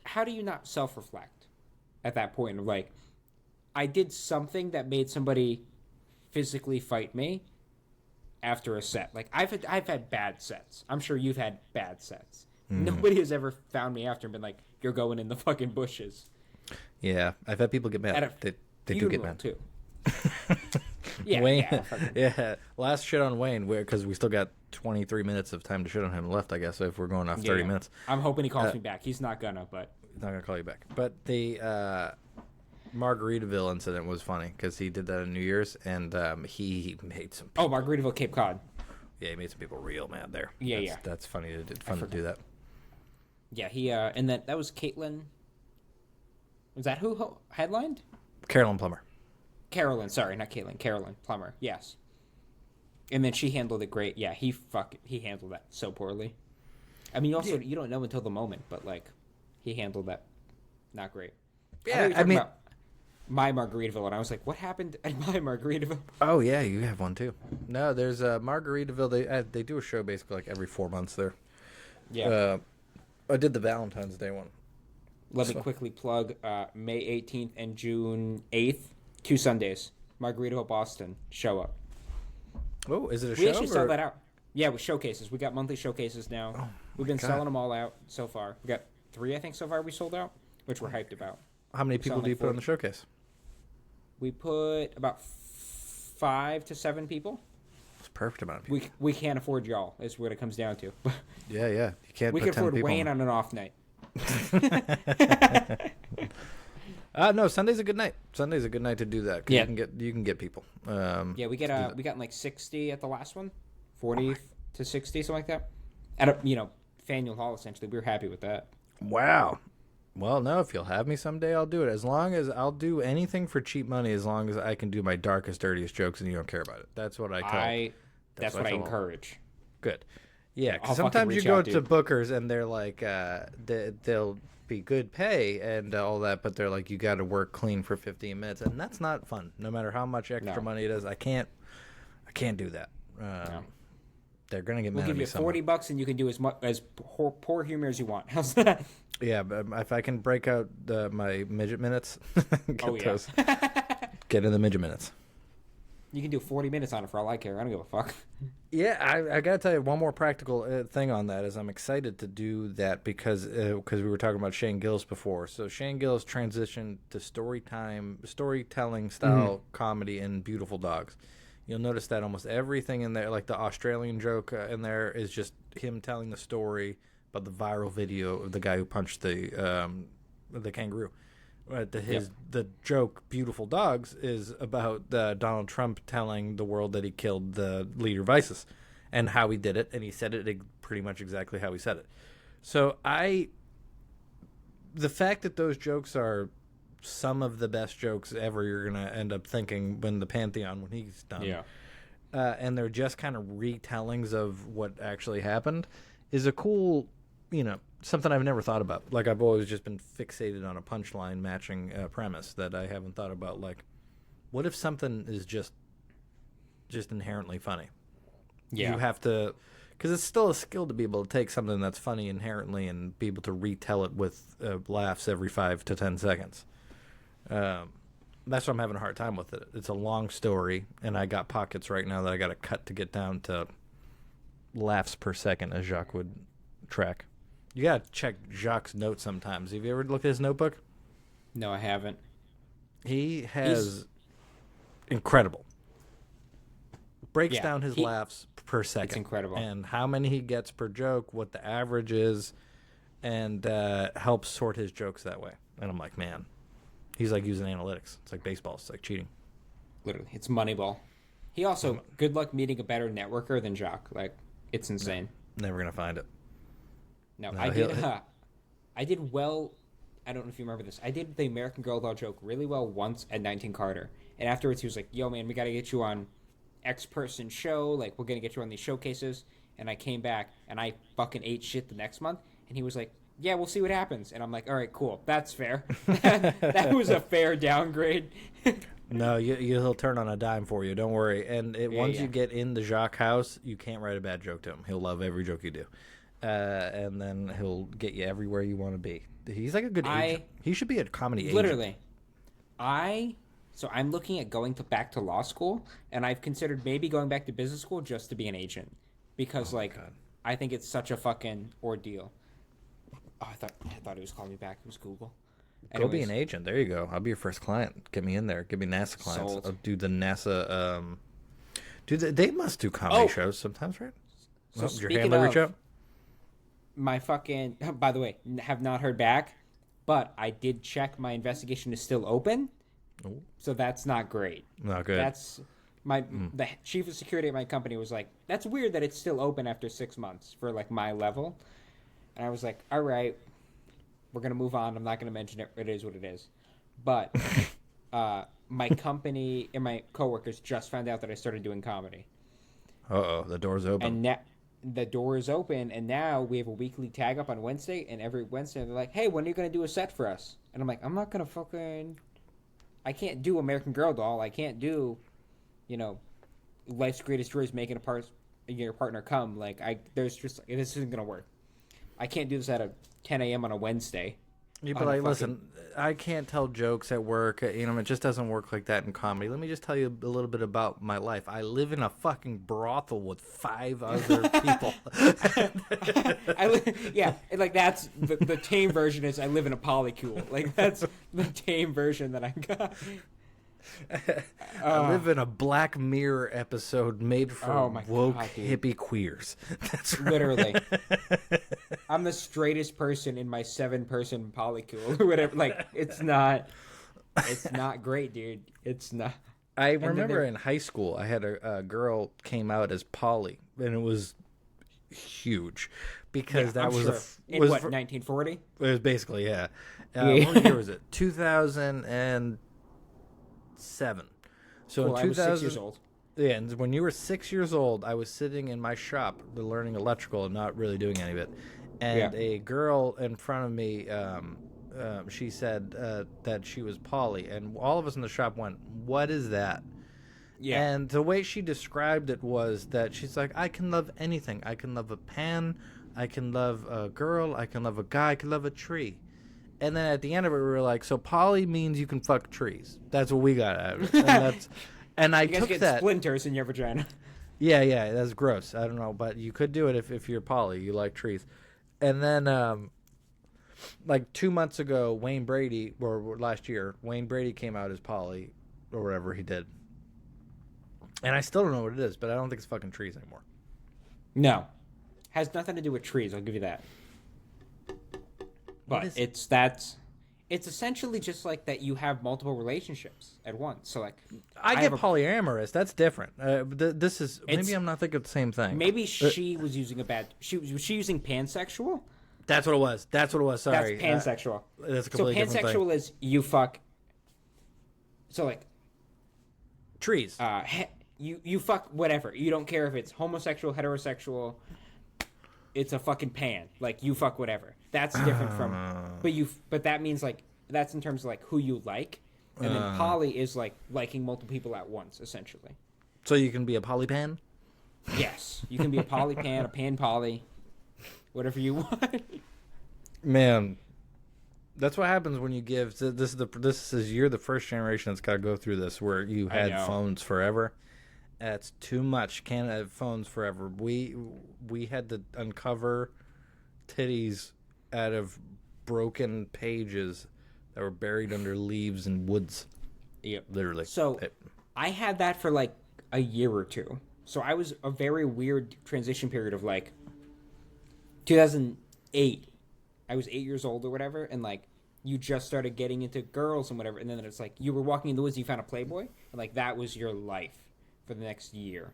How do you not self-reflect at that point? I did something that made somebody physically fight me after a set. I've had bad sets. I'm sure you've had bad sets. Nobody has ever found me after and been like, you're going in the fucking bushes. Yeah, I've had people get mad. At a They do get funeral, mad. too. Yeah, Wayne, yeah, fucking- yeah. Last shit on Wayne, because we still got 23 minutes of time to shit on him left, I guess, if we're going off 30 yeah. minutes. I'm hoping he calls me back. He's not gonna, but He's not going to call you back. But the Margaritaville incident was funny, because he did that on New Year's, and he made some people, Margaritaville, Cape Cod. he made some people real mad there. Yeah. That's funny to do that. Yeah, he and that was Caitlin. Was that who headlined? Carolyn Plummer. Carolyn, sorry, not Caitlin. Carolyn Plummer, yes. And then she handled it great. Yeah, he handled that so poorly. I mean, you don't know until the moment, but he handled that not great. Yeah, I mean, about my Margaritaville, and I was like, what happened at my Margaritaville? Oh yeah, you have one too. No, there's Margaritaville. They do a show basically every 4 months there. Yeah. I did the Valentine's Day one. Let me quickly plug May 18th and June 8th, 2 Sundays. Margaritaville, Boston. Show up. Oh, is it a show? We actually sell that out. Yeah, with showcases. We got monthly showcases now. Oh, We've been God. selling them all out so far. We got 3, I think, so far we sold out, which we're hyped about. How many people selling do you like put on the showcase? We put about 5 to 7 people. It's a perfect amount of people. We can't afford y'all, is what it comes down to. Yeah. You can't We put can 10 afford people Wayne on. on an off night. No, Sunday's a good night. Sunday's a good night to do that. 'Cause Yeah. you can get people. Yeah, we got 60 at the last one, 40 to 60, something like that. At a Faneuil Hall, essentially. We were happy with that. Wow. Well, no, if you'll have me someday, I'll do it. As long as I'll do anything for cheap money, as long as I can do my darkest, dirtiest jokes and you don't care about it. That's what I tell. That's what I tell all. encourage. Good. Yeah, 'cause I'll fucking sometimes you reach go out, to dude. bookers and they're like, they'll be good pay and all that, but they're like, you got to work clean for 15 minutes, and that's not fun. No matter how much extra No. money it is, I can't do that. They're gonna get We'll mad give at me you somewhere. $40 and you can do as much as poor humor as you want. How's that? Yeah, but if I can break out my midget minutes, get yeah. get in the midget minutes. You can do 40 minutes on it for all I care. I don't give a fuck. Yeah, I gotta tell you one more practical thing on that is I'm excited to do that because we were talking about Shane Gillis before. So Shane Gillis transitioned to storytelling style comedy in Beautiful Dogs. You'll notice that almost everything in there, like the Australian joke in there, is just him telling the story about the viral video of the guy who punched the kangaroo. The joke "Beautiful Dogs" is about Donald Trump telling the world that he killed the leader of ISIS and how he did it, and he said it pretty much exactly how he said it. So the fact that those jokes are some of the best jokes ever, you're gonna end up thinking when the Pantheon when he's done, and they're just kind of retellings of what actually happened, is a cool, something I've never thought about. Like, I've always just been fixated on a punchline matching premise that I haven't thought about. Like, what if something is just inherently funny? Yeah. You have to, because it's still a skill to be able to take something that's funny inherently and be able to retell it with laughs every 5 to 10 seconds. That's why I'm having a hard time with it. It's a long story, and I got pockets right now that I got to cut to get down to laughs per second, as Jacques would track. You got to check Jacques' notes sometimes. Have you ever looked at his notebook? No, I haven't. He has incredible. Breaks Yeah, down his laughs per second. It's incredible. And how many he gets per joke, what the average is, and helps sort his jokes that way. And I'm like, man, he's like using analytics. It's like baseball. It's like cheating. Literally, it's Moneyball. He also, good luck meeting a better networker than Jacques. Like, it's insane. Never going to find it. No, No, I did well. I don't know if you remember this. I did the American Girl doll joke really well once at 19 Carter. And afterwards, he was like, yo, man, we got to get you on X person show. Like, we're going to get you on these showcases. And I came back, and I fucking ate shit the next month. And he was like, yeah, we'll see what happens. And I'm like, all right, cool. That's fair. That was a fair downgrade. No, he'll turn on a dime for you. Don't worry. And once yeah. you get in the Jacques house, you can't write a bad joke to him. He'll love every joke you do. And then he'll get you everywhere you want to be. He's like a good agent. He should be a comedy agent. Literally. So I'm looking at going back to law school, and I've considered maybe going back to business school just to be an agent. Because, God. I think it's such a fucking ordeal. Oh, I thought it was calling me back. It was Google. Go be an agent. There you go. I'll be your first client. Get me in there. Give me NASA clients. Sold. I'll do the NASA. They must do comedy shows sometimes, right? So Your speaking handler reach of out? my fucking, by the way, have not heard back, but I did check my investigation is still open. Ooh. So that's not great. Not good. That's the chief of security at my company was like, that's weird that it's still open after 6 months for like my level. And I was like, all right, we're going to move on. I'm not going to mention it. It is what it is. But my company and my coworkers just found out that I started doing comedy. Uh-oh, the door's open. And now the door is open, and now we have a weekly tag up on Wednesday, and every Wednesday they're like, hey, when are you going to do a set for us? And I'm like, I'm not going to fucking... I can't do American Girl doll. I can't do, life's greatest joy is making your partner come. Like, this isn't going to work. I can't do this at 10 a.m. on a Wednesday. Yeah, but listen, I can't tell jokes at work. It just doesn't work like that in comedy. Let me just tell you a little bit about my life. I live in a fucking brothel with 5 other people. Like that's the tame version is I live in a polycule. Like that's the tame version that I got. I live in a Black Mirror episode made for woke hippie queers. That's right. Literally. I'm the straightest person in my 7-person polycule or whatever. Like it's not great, dude. It's not. I remember in high school, I had a girl came out as poly, and it was huge because that was sure. In what 1940? It was basically What year was it? 2007. So cool, in 2000, I was 6 years old. Yeah, and when you were 6 years old, I was sitting in my shop learning electrical and not really doing any of it. And a girl in front of me, she said that she was poly, and all of us in the shop went, "What is that?" Yeah. And the way she described it was that she's like, "I can love anything. I can love a pan. I can love a girl. I can love a guy. I can love a tree." And then at the end of it, we were like, "So poly means you can fuck trees." That's what we got out of it. And I you guys took get that. Splinters in your vagina. Yeah, that's gross. I don't know, but you could do it if you're poly. You like trees. And then, like 2 months ago, Wayne Brady, or last year, Wayne Brady came out as poly, or whatever he did. And I still don't know what it is, but I don't think it's fucking trees anymore. No. Has nothing to do with trees, I'll give you that. But it's essentially just like that you have multiple relationships at once. So like I get polyamorous. That's different. This is maybe I'm not thinking of the same thing. Maybe she was using was she using pansexual? That's what it was. Sorry. That's pansexual. That's a completely different thing. So pansexual is you fuck. So like trees. You fuck whatever. You don't care if it's homosexual, heterosexual. It's a fucking pan. Like you fuck whatever. That's different from. But that means like that's in terms of like who you like, and then poly is like liking multiple people at once, essentially. So you can be a polypan. Yes, you can be a polypan, a pan poly, whatever you want. Man, that's what happens when you give. You're the first generation that's got to go through this, where you had phones forever. That's too much. Can't have phones forever. We had to uncover titties out of broken pages that were buried under leaves and woods. Yep. Literally. So I had that for like a year or two. So I was a very weird transition period of like 2008. I was 8 years old or whatever, and like you just started getting into girls and whatever, and then it's like you were walking in the woods and you found a Playboy, and like that was your life for the next year.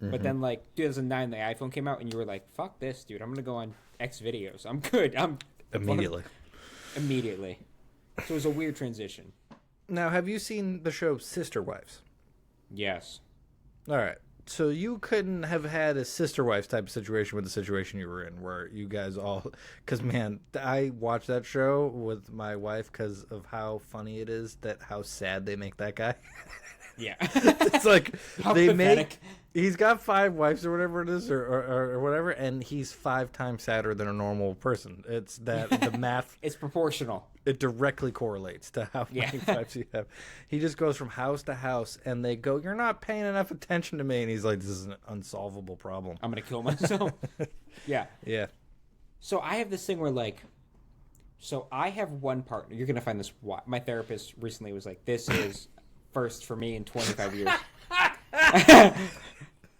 But then like 2009, the iPhone came out, and you were like, "Fuck this, dude! I'm gonna go on X videos. I'm good. I'm Immediately. immediately." So it was a weird transition. Now, have you seen the show Sister Wives? Yes. All right. So you couldn't have had a sister wives type of situation with the situation you were in, where you guys all, because man, I watched that show with my wife because of how funny it is that how sad they make that guy. Yeah. It's like How they pathetic. he's got 5 wives or whatever it is, or whatever, and he's 5 times sadder than a normal person. It's that the math. It's proportional. It directly correlates to how many wives you have. He just goes from house to house, and they go, "You're not paying enough attention to me," and he's like, "This is an unsolvable problem." I'm gonna kill myself. Yeah. Yeah. So I have this thing where like, so I have one partner. You're gonna find this. My therapist recently was like, "This is first for me in 25 years."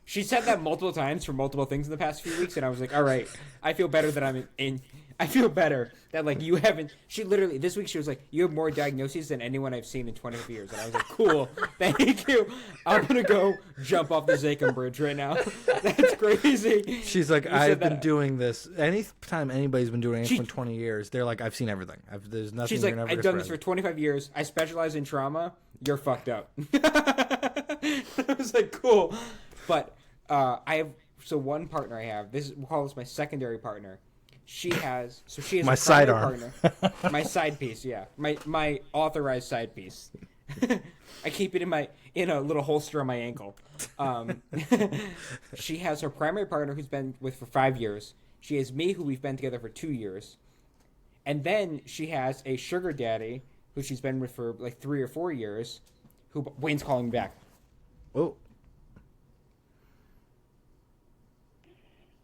She said that multiple times for multiple things in the past few weeks, and I was like, "All right, I feel better that I'm in." I feel better that like you haven't. She literally this week she was like, "You have more diagnoses than anyone I've seen in 25 years," and I was like, "Cool, thank you. I'm gonna go jump off the Zakem Bridge right now." That's crazy. She's like, You "I've said been that- doing this. Anytime anybody's been doing anything for 20 years, they're like, I've seen everything. There's nothing." She's you're like, never "I've done this for describing." 25 years. I specialize in trauma. You're fucked up." I was like, "Cool," but I have one partner I have. We'll call this my secondary partner. She has My a sidearm. primary partner, my side piece, yeah, my authorized side piece. I keep it in a little holster on my ankle. She has her primary partner who's been with for 5 years. She has me who we've been together for 2 years, and then she has a sugar daddy who she's been with for like 3 or 4 years. Who Wayne's calling me back. Oh,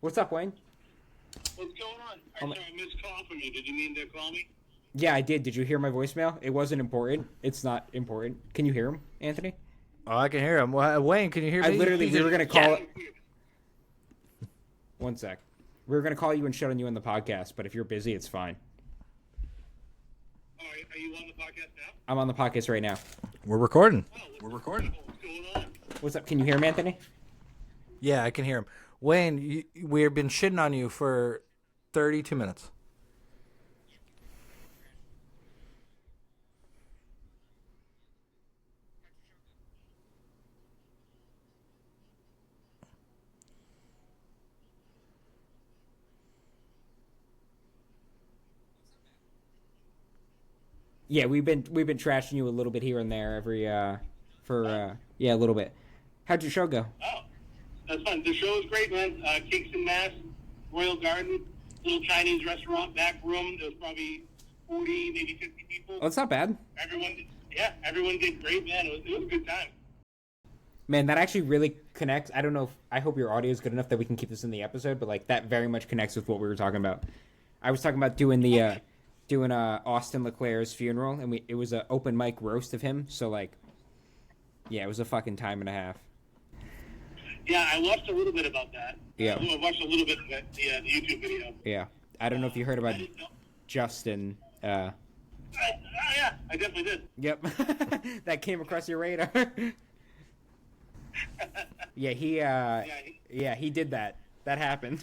What's up, Wayne? What's going on? I saw a missed call from you. Did you mean to call me? Yeah, I did. Did you hear my voicemail? It wasn't important. It's not important. Can you hear him, Anthony? oh, I can hear him. Wayne, can you hear me? We were gonna call it. Yeah. One sec. We were gonna call you and shut on you on the podcast, but if you're busy, it's fine. Oh, are you on the podcast now? I'm on the podcast right now. We're recording. Oh, we're recording. What's going on? What's up? Can you hear him, Anthony? Yeah, I can hear him. Wayne, we've been shitting on you for 32 minutes. Yeah, we've been trashing you a little bit here and there every a little bit. How'd your show go? Oh, that's fun. The show is great, man. Kingston, Mass, Royal Garden, little Chinese restaurant, back room. There was probably 40, maybe 50 people. Oh, that's not bad. Everyone did great, man. It was a good time. Man, that actually really connects. I don't know if I hope your audio is good enough that we can keep this in the episode, but like that very much connects with what we were talking about. I was talking about doing the Austin Leclerc's funeral, and it was an open mic roast of him. So like, yeah, it was a fucking time and a half. Yeah, I watched a little bit about that. Yeah. I watched a little bit of the YouTube video. Yeah, I don't know if you heard about I didn't know. Justin. Yeah, I definitely did. Yep, that came across your radar. Yeah, he did that. That happened.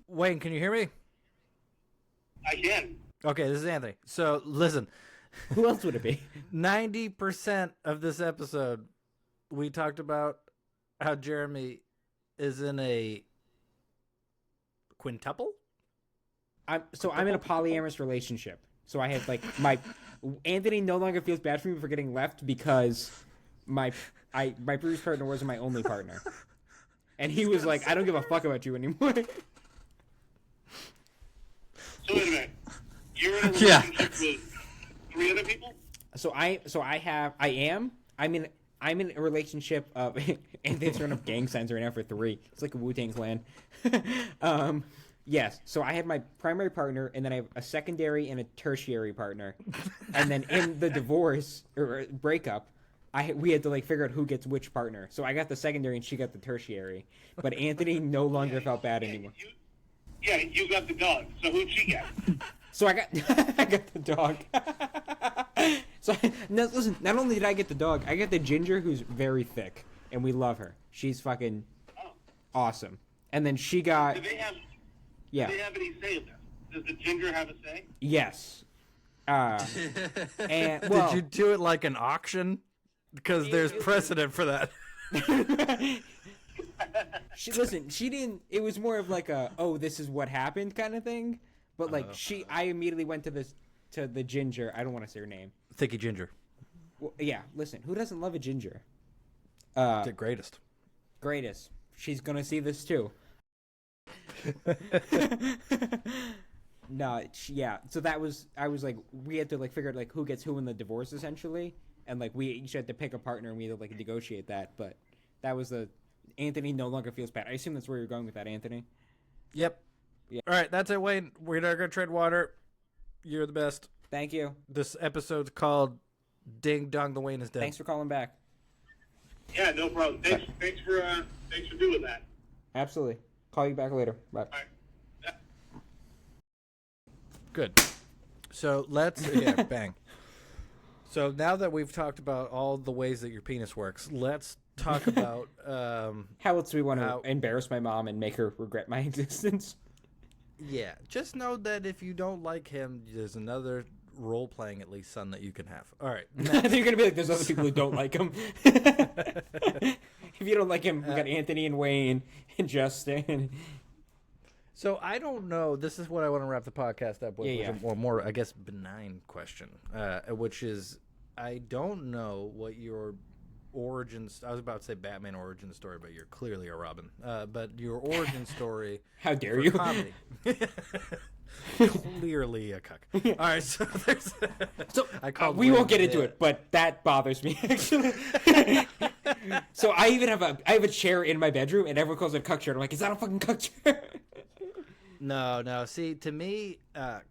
Wayne, can you hear me? I can. Okay, this is Anthony. So, listen. Who else would it be? 90% of this episode, we talked about how Jeremy is in a quintuple? I'm in a polyamorous relationship. So I have like Anthony no longer feels bad for me for getting left because my previous partner wasn't my only partner. And he was like, "I don't give a fuck about you anymore." So wait a minute. You're in a Yeah. relationship with 3 other people? I'm in a relationship of Anthony's throwing up gang signs right now for 3. It's like a Wu-Tang clan. Yes. So I have my primary partner, and then I have a secondary and a tertiary partner. And then in the divorce or breakup, we had to like figure out who gets which partner. So I got the secondary and she got the tertiary. But Anthony no longer felt bad anymore. You got the dog. So who'd she get? So I got I got the dog. So no, listen, not only did I get the dog, I got the ginger who's very thick, and we love her. She's fucking awesome. And then she got Do they have yeah. Do they have any say in this? Does the ginger have a say? Yes. And well, Did you do it like an auction? Because there's precedent for that. she didn't. It was more of like a this is what happened kind of thing. But like I immediately went to the ginger. I don't want to say her name. Thicky ginger. Well, yeah. Listen, who doesn't love a ginger? The greatest. Greatest. She's gonna see this too. No, yeah. So I was like, we had to like figure out like who gets who in the divorce essentially, and like we each had to pick a partner and we had to like negotiate that. But that was Anthony no longer feels bad. I assume that's where you're going with that, Anthony. Yep. Yeah. All right, that's it, Wayne. We're not gonna tread water. You're the best. Thank you. This episode's called "Ding Dong, the Wayne is Dead." Thanks for calling back. Yeah, no problem. Thanks for doing that. Absolutely. Call you back later. Bye. All right. Good. So let's bang. So now that we've talked about all the ways that your penis works, let's talk about how else do we want to embarrass my mom and make her regret my existence? Yeah, just know that if you don't like him, there's another role-playing at least son that you can have. All right. You're gonna be like, there's other people who don't like him. If you don't like him, we got Anthony and Wayne and Justin. So I don't know. This is what I want to wrap the podcast up with. Yeah. A more, I guess, benign question, which is, I don't know what your origins. I was about to say Batman origin story, but you're clearly a Robin. But your origin story. How dare for you? Comedy. Clearly a cuck. All right, so there's. So I called. we won't get into it, but that bothers me actually. So I even have a chair in my bedroom, and everyone calls it a cuck chair. I'm like, is that a fucking cuck chair? No. See, to me,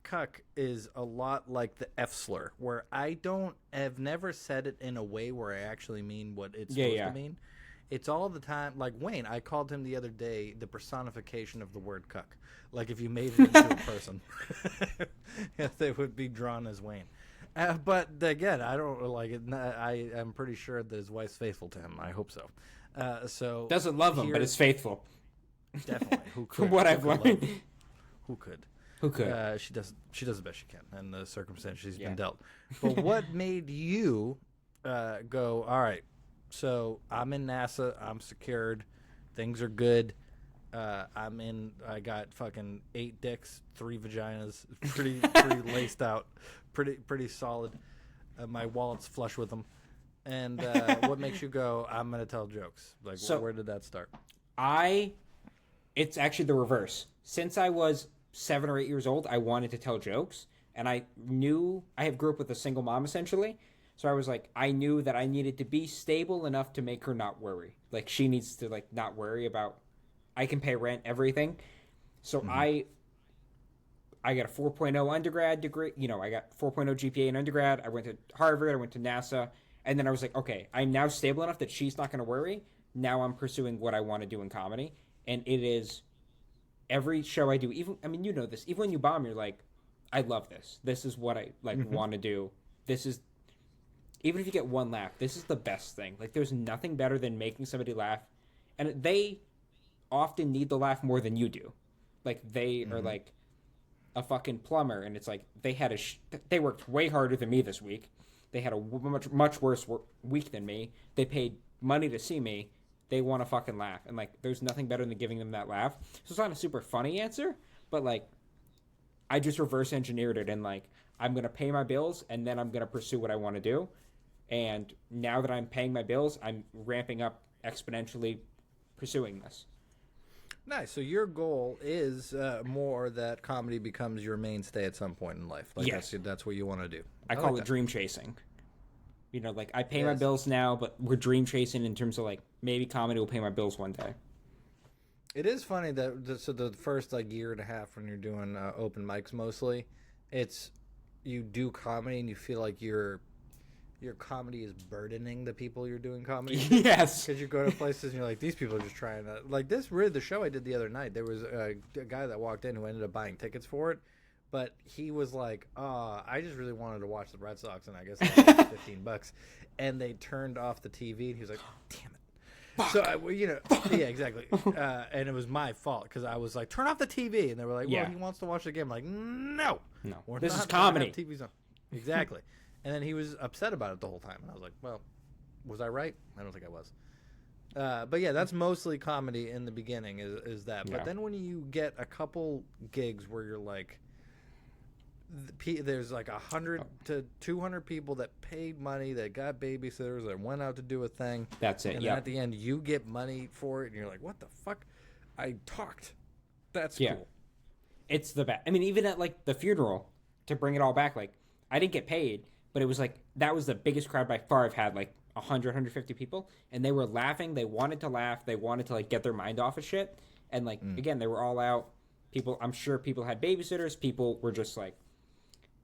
cuck is a lot like the F slur, where have never said it in a way where I actually mean what it's supposed to mean. It's all the time. Like Wayne, I called him the other day the personification of the word cuck. Like if you made it into a person, they would be drawn as Wayne. But again, I don't like it. I'm pretty sure that his wife's faithful to him. I hope so. So doesn't love him, but is faithful. Definitely. Who could? From what I've learned. Who could? Who could? She does the best she can, and the circumstance she's been dealt. But what made you go? All right, so I'm in NASA. I'm secured. Things are good. I got fucking 8 dicks, 3 vaginas, pretty laced out, pretty solid. My wallet's flush with them. And what makes you go, I'm gonna tell jokes? Like, where did that start? It's actually the reverse. Since I was 7 or 8 years old, I wanted to tell jokes, and I grew up with a single mom essentially. So I was like, I knew that I needed to be stable enough to make her not worry. Like she needs to like not worry about. I can pay rent, everything. So I got a 4.0 undergrad degree. I got 4.0 GPA in undergrad. I went to Harvard. I went to NASA. And then I was like, okay, I'm now stable enough that she's not going to worry. Now I'm pursuing what I want to do in comedy. And it is every show I do. Even this. Even when you bomb, you're like, I love this. This is what I want to do. This is, even if you get one laugh, this is the best thing. Like there's nothing better than making somebody laugh. And they often need the laugh more than you do. Like they are like a fucking plumber, and it's like they worked way harder than me this week. They had a much worse week than me. They paid money to see me. They want to fucking laugh, and like there's nothing better than giving them that laugh. So it's not a super funny answer, but like I just reverse engineered it, and like I'm gonna pay my bills, and then I'm gonna pursue what I want to do. And now that I'm paying my bills, I'm ramping up exponentially pursuing this. Nice. So your goal is more that comedy becomes your mainstay at some point in life. Like yes. That's what you want to do. I call it dream chasing. Like I pay my bills now, but we're dream chasing in terms of like maybe comedy will pay my bills one day. It is funny that the first like year and a half when you're doing open mics mostly, it's you do comedy and you feel like you're your comedy is burdening the people you're doing comedy. Yes. Because you go to places and you're like, these people are just trying to like the show I did the other night. There was a guy that walked in who ended up buying tickets for it, but he was like, I just really wanted to watch the Red Sox, and I guess I got $15, and they turned off the TV, and he was like, damn it. Fuck. So yeah, exactly. And it was my fault because I was like, turn off the TV, and they were like, well, he wants to watch the game. I'm like, no, this is comedy. TV's on. Exactly. And then he was upset about it the whole time, and I was like, well, was I right? I don't think I was. But yeah, that's mostly comedy in the beginning is that. But then when you get a couple gigs where you're like, there's like 100 to 200 people that paid money, that got babysitters, that went out to do a thing. That's it. And then at the end, you get money for it, and you're like, what the fuck? I talked. That's cool. It's the best. I mean, even at like the funeral, to bring it all back, like I didn't get paid, but it was like that was the biggest crowd by far I've had, like 100, 150 people, and they were laughing. They wanted to laugh. They wanted to like get their mind off of shit. And like again, they were all out. People, I'm sure people had babysitters. People were just like,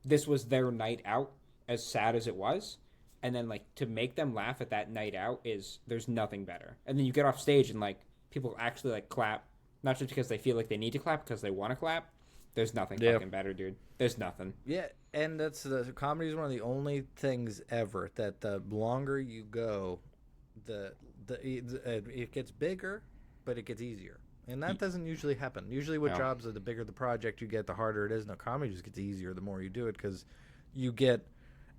this was their night out, as sad as it was. And then like to make them laugh at that night out there's nothing better. And then you get off stage and like people actually like clap, not just because they feel like they need to clap, because they want to clap. There's nothing fucking better, dude. There's nothing. Yeah, and comedy is one of the only things ever that the longer you go, it gets bigger, but it gets easier. And that doesn't usually happen. Usually with jobs, the bigger the project you get, the harder it is. No, comedy just gets easier the more you do it, because you get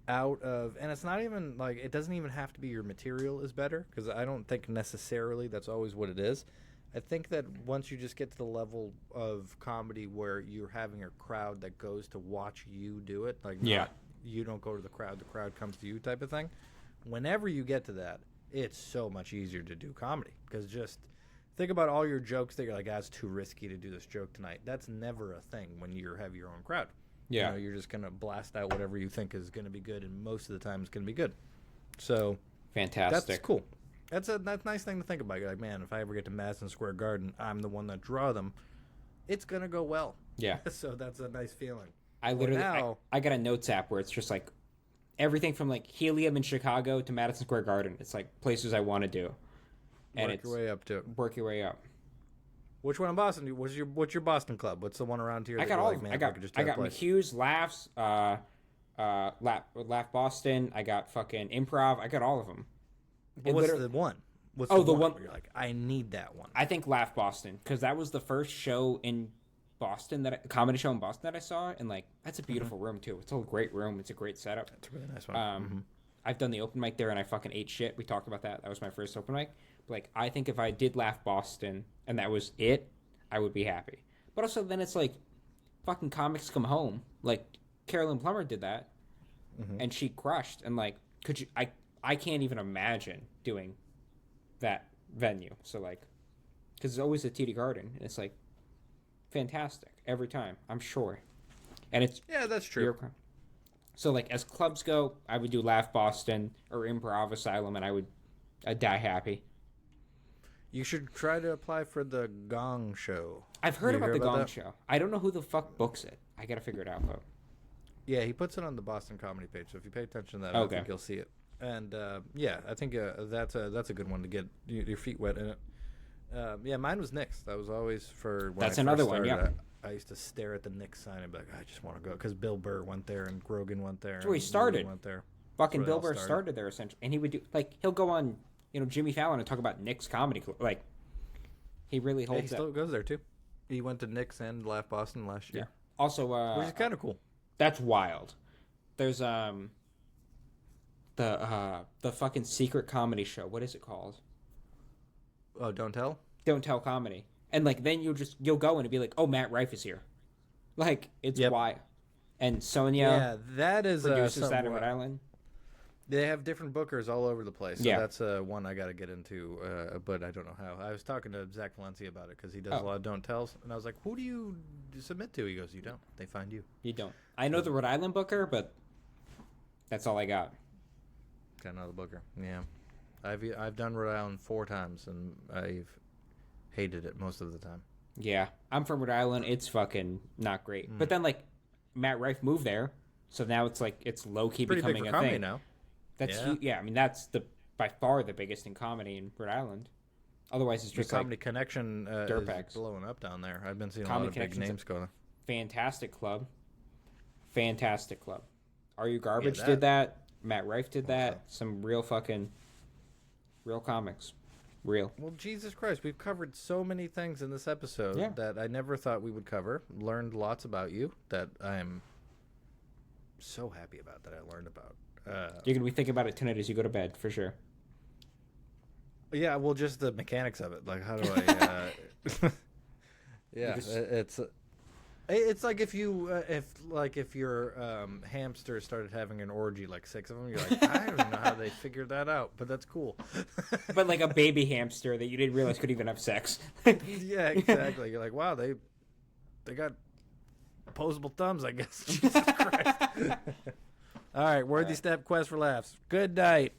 out of, and it's not even like, it doesn't even have to be your material is better, because I don't think necessarily that's always what it is. I think that once you just get to the level of comedy where you're having a crowd that goes to watch you do it, like you don't go to the crowd comes to you type of thing. Whenever you get to that, it's so much easier to do comedy, because just think about all your jokes that you're like, it's too risky to do this joke tonight. That's never a thing when you have your own crowd. Yeah. You're just going to blast out whatever you think is going to be good, and most of the time it's going to be good. So fantastic. That's cool. That's a nice thing to think about. You're like, man, if I ever get to Madison Square Garden, I'm the one that draw them. It's going to go well. Yeah. So that's a nice feeling. I literally, I got a notes app where it's just like everything from like Helium in Chicago to Madison Square Garden. It's like places I want to do. And work your way up to it. Work your way up. Which one in Boston? What's your Boston club? What's the one around here? I got all. Like, man, I got McHugh's, Laughs, Laugh Boston. I got fucking Improv. I got all of them. But what's the one? What's the one where you're like, I need that one? I think Laugh Boston, because that was the first show in Boston comedy show in Boston that I saw, and like that's a beautiful room too. It's a great room. It's a great setup. It's a really nice one. I've done the open mic there, and I fucking ate shit. We talked about that. That was my first open mic. But like, I think if I did Laugh Boston and that was it, I would be happy. But also, then it's like, fucking comics come home. Like Carolyn Plummer did that, and she crushed. And like, could you? I can't even imagine doing that venue. So like, because it's always a TD Garden, and it's like fantastic every time. I'm sure, and it's that's true. So like, as clubs go, I would do Laugh Boston or Improv Asylum, and I'd die happy. You should try to apply for the Gong Show. I've heard about the Gong Show. I don't know who the fuck books it. I gotta figure it out though. Yeah, he puts it on the Boston Comedy page, so if you pay attention to that, I think you'll see it. And I think that's a good one to get your feet wet in it. Mine was Knicks. That was always for. When that's I another started, one. Yeah. I used to stare at the Knicks sign and be like, I just want to go, because Bill Burr went there and Grogan went there. That's where he started. Went there. Fucking Bill Burr started there essentially, and he would do he'll go on Jimmy Fallon and talk about Knicks comedy club. Like he really holds. He still goes there too. He went to Knicks and Laugh Boston last year. Yeah. Also, which is kind of cool. That's wild. There's the fucking secret comedy show. What is it called? Oh, Don't Tell? Don't Tell Comedy. And like then you'll go in and be like, oh, Matt Rife is here. Like it's wild. And Sonia that is produces that in Rhode Island. They have different bookers all over the place. So that's one I got to get into, but I don't know how. I was talking to Zach Valencia about it because he does a lot of Don't Tells, and I was like, who do you submit to? He goes, you don't. They find you. You don't. I know the Rhode Island booker, but that's all I got. Got another booker. Yeah. I've done Rhode Island 4 times, and I've hated it most of the time. Yeah. I'm from Rhode Island. It's fucking not great. But then, like, Matt Rife moved there, so now it's like it's low-key becoming a thing. Now. That's Yeah. yeah. I mean, that's by far the biggest in comedy in Rhode Island. Otherwise, it's The just Comedy like Connection is dirtbags. blowing up down there. I've been seeing a Comedy lot of big Connection's names going. fantastic club. Fantastic club. Are You Garbage that- did that. Matt Rife did that. Some real comics. Real. Well, Jesus Christ, we've covered so many things in this episode Yeah. that I never thought we would cover. Learned lots about you that I'm so happy about that I learned about. You're gonna be thinking about it tonight as you go to bed for sure. Yeah, well, just the mechanics of it. Like, how do I? Yeah, it's like if you if your hamster started having an orgy, like 6 of them. You're like, I don't know how they figured that out, but that's cool. But like a baby hamster that you didn't realize could even have sex. Yeah, exactly. You're like, wow, they got opposable thumbs, I guess. Jesus Christ. All right, Worthy Step Quest for Laughs. Good night.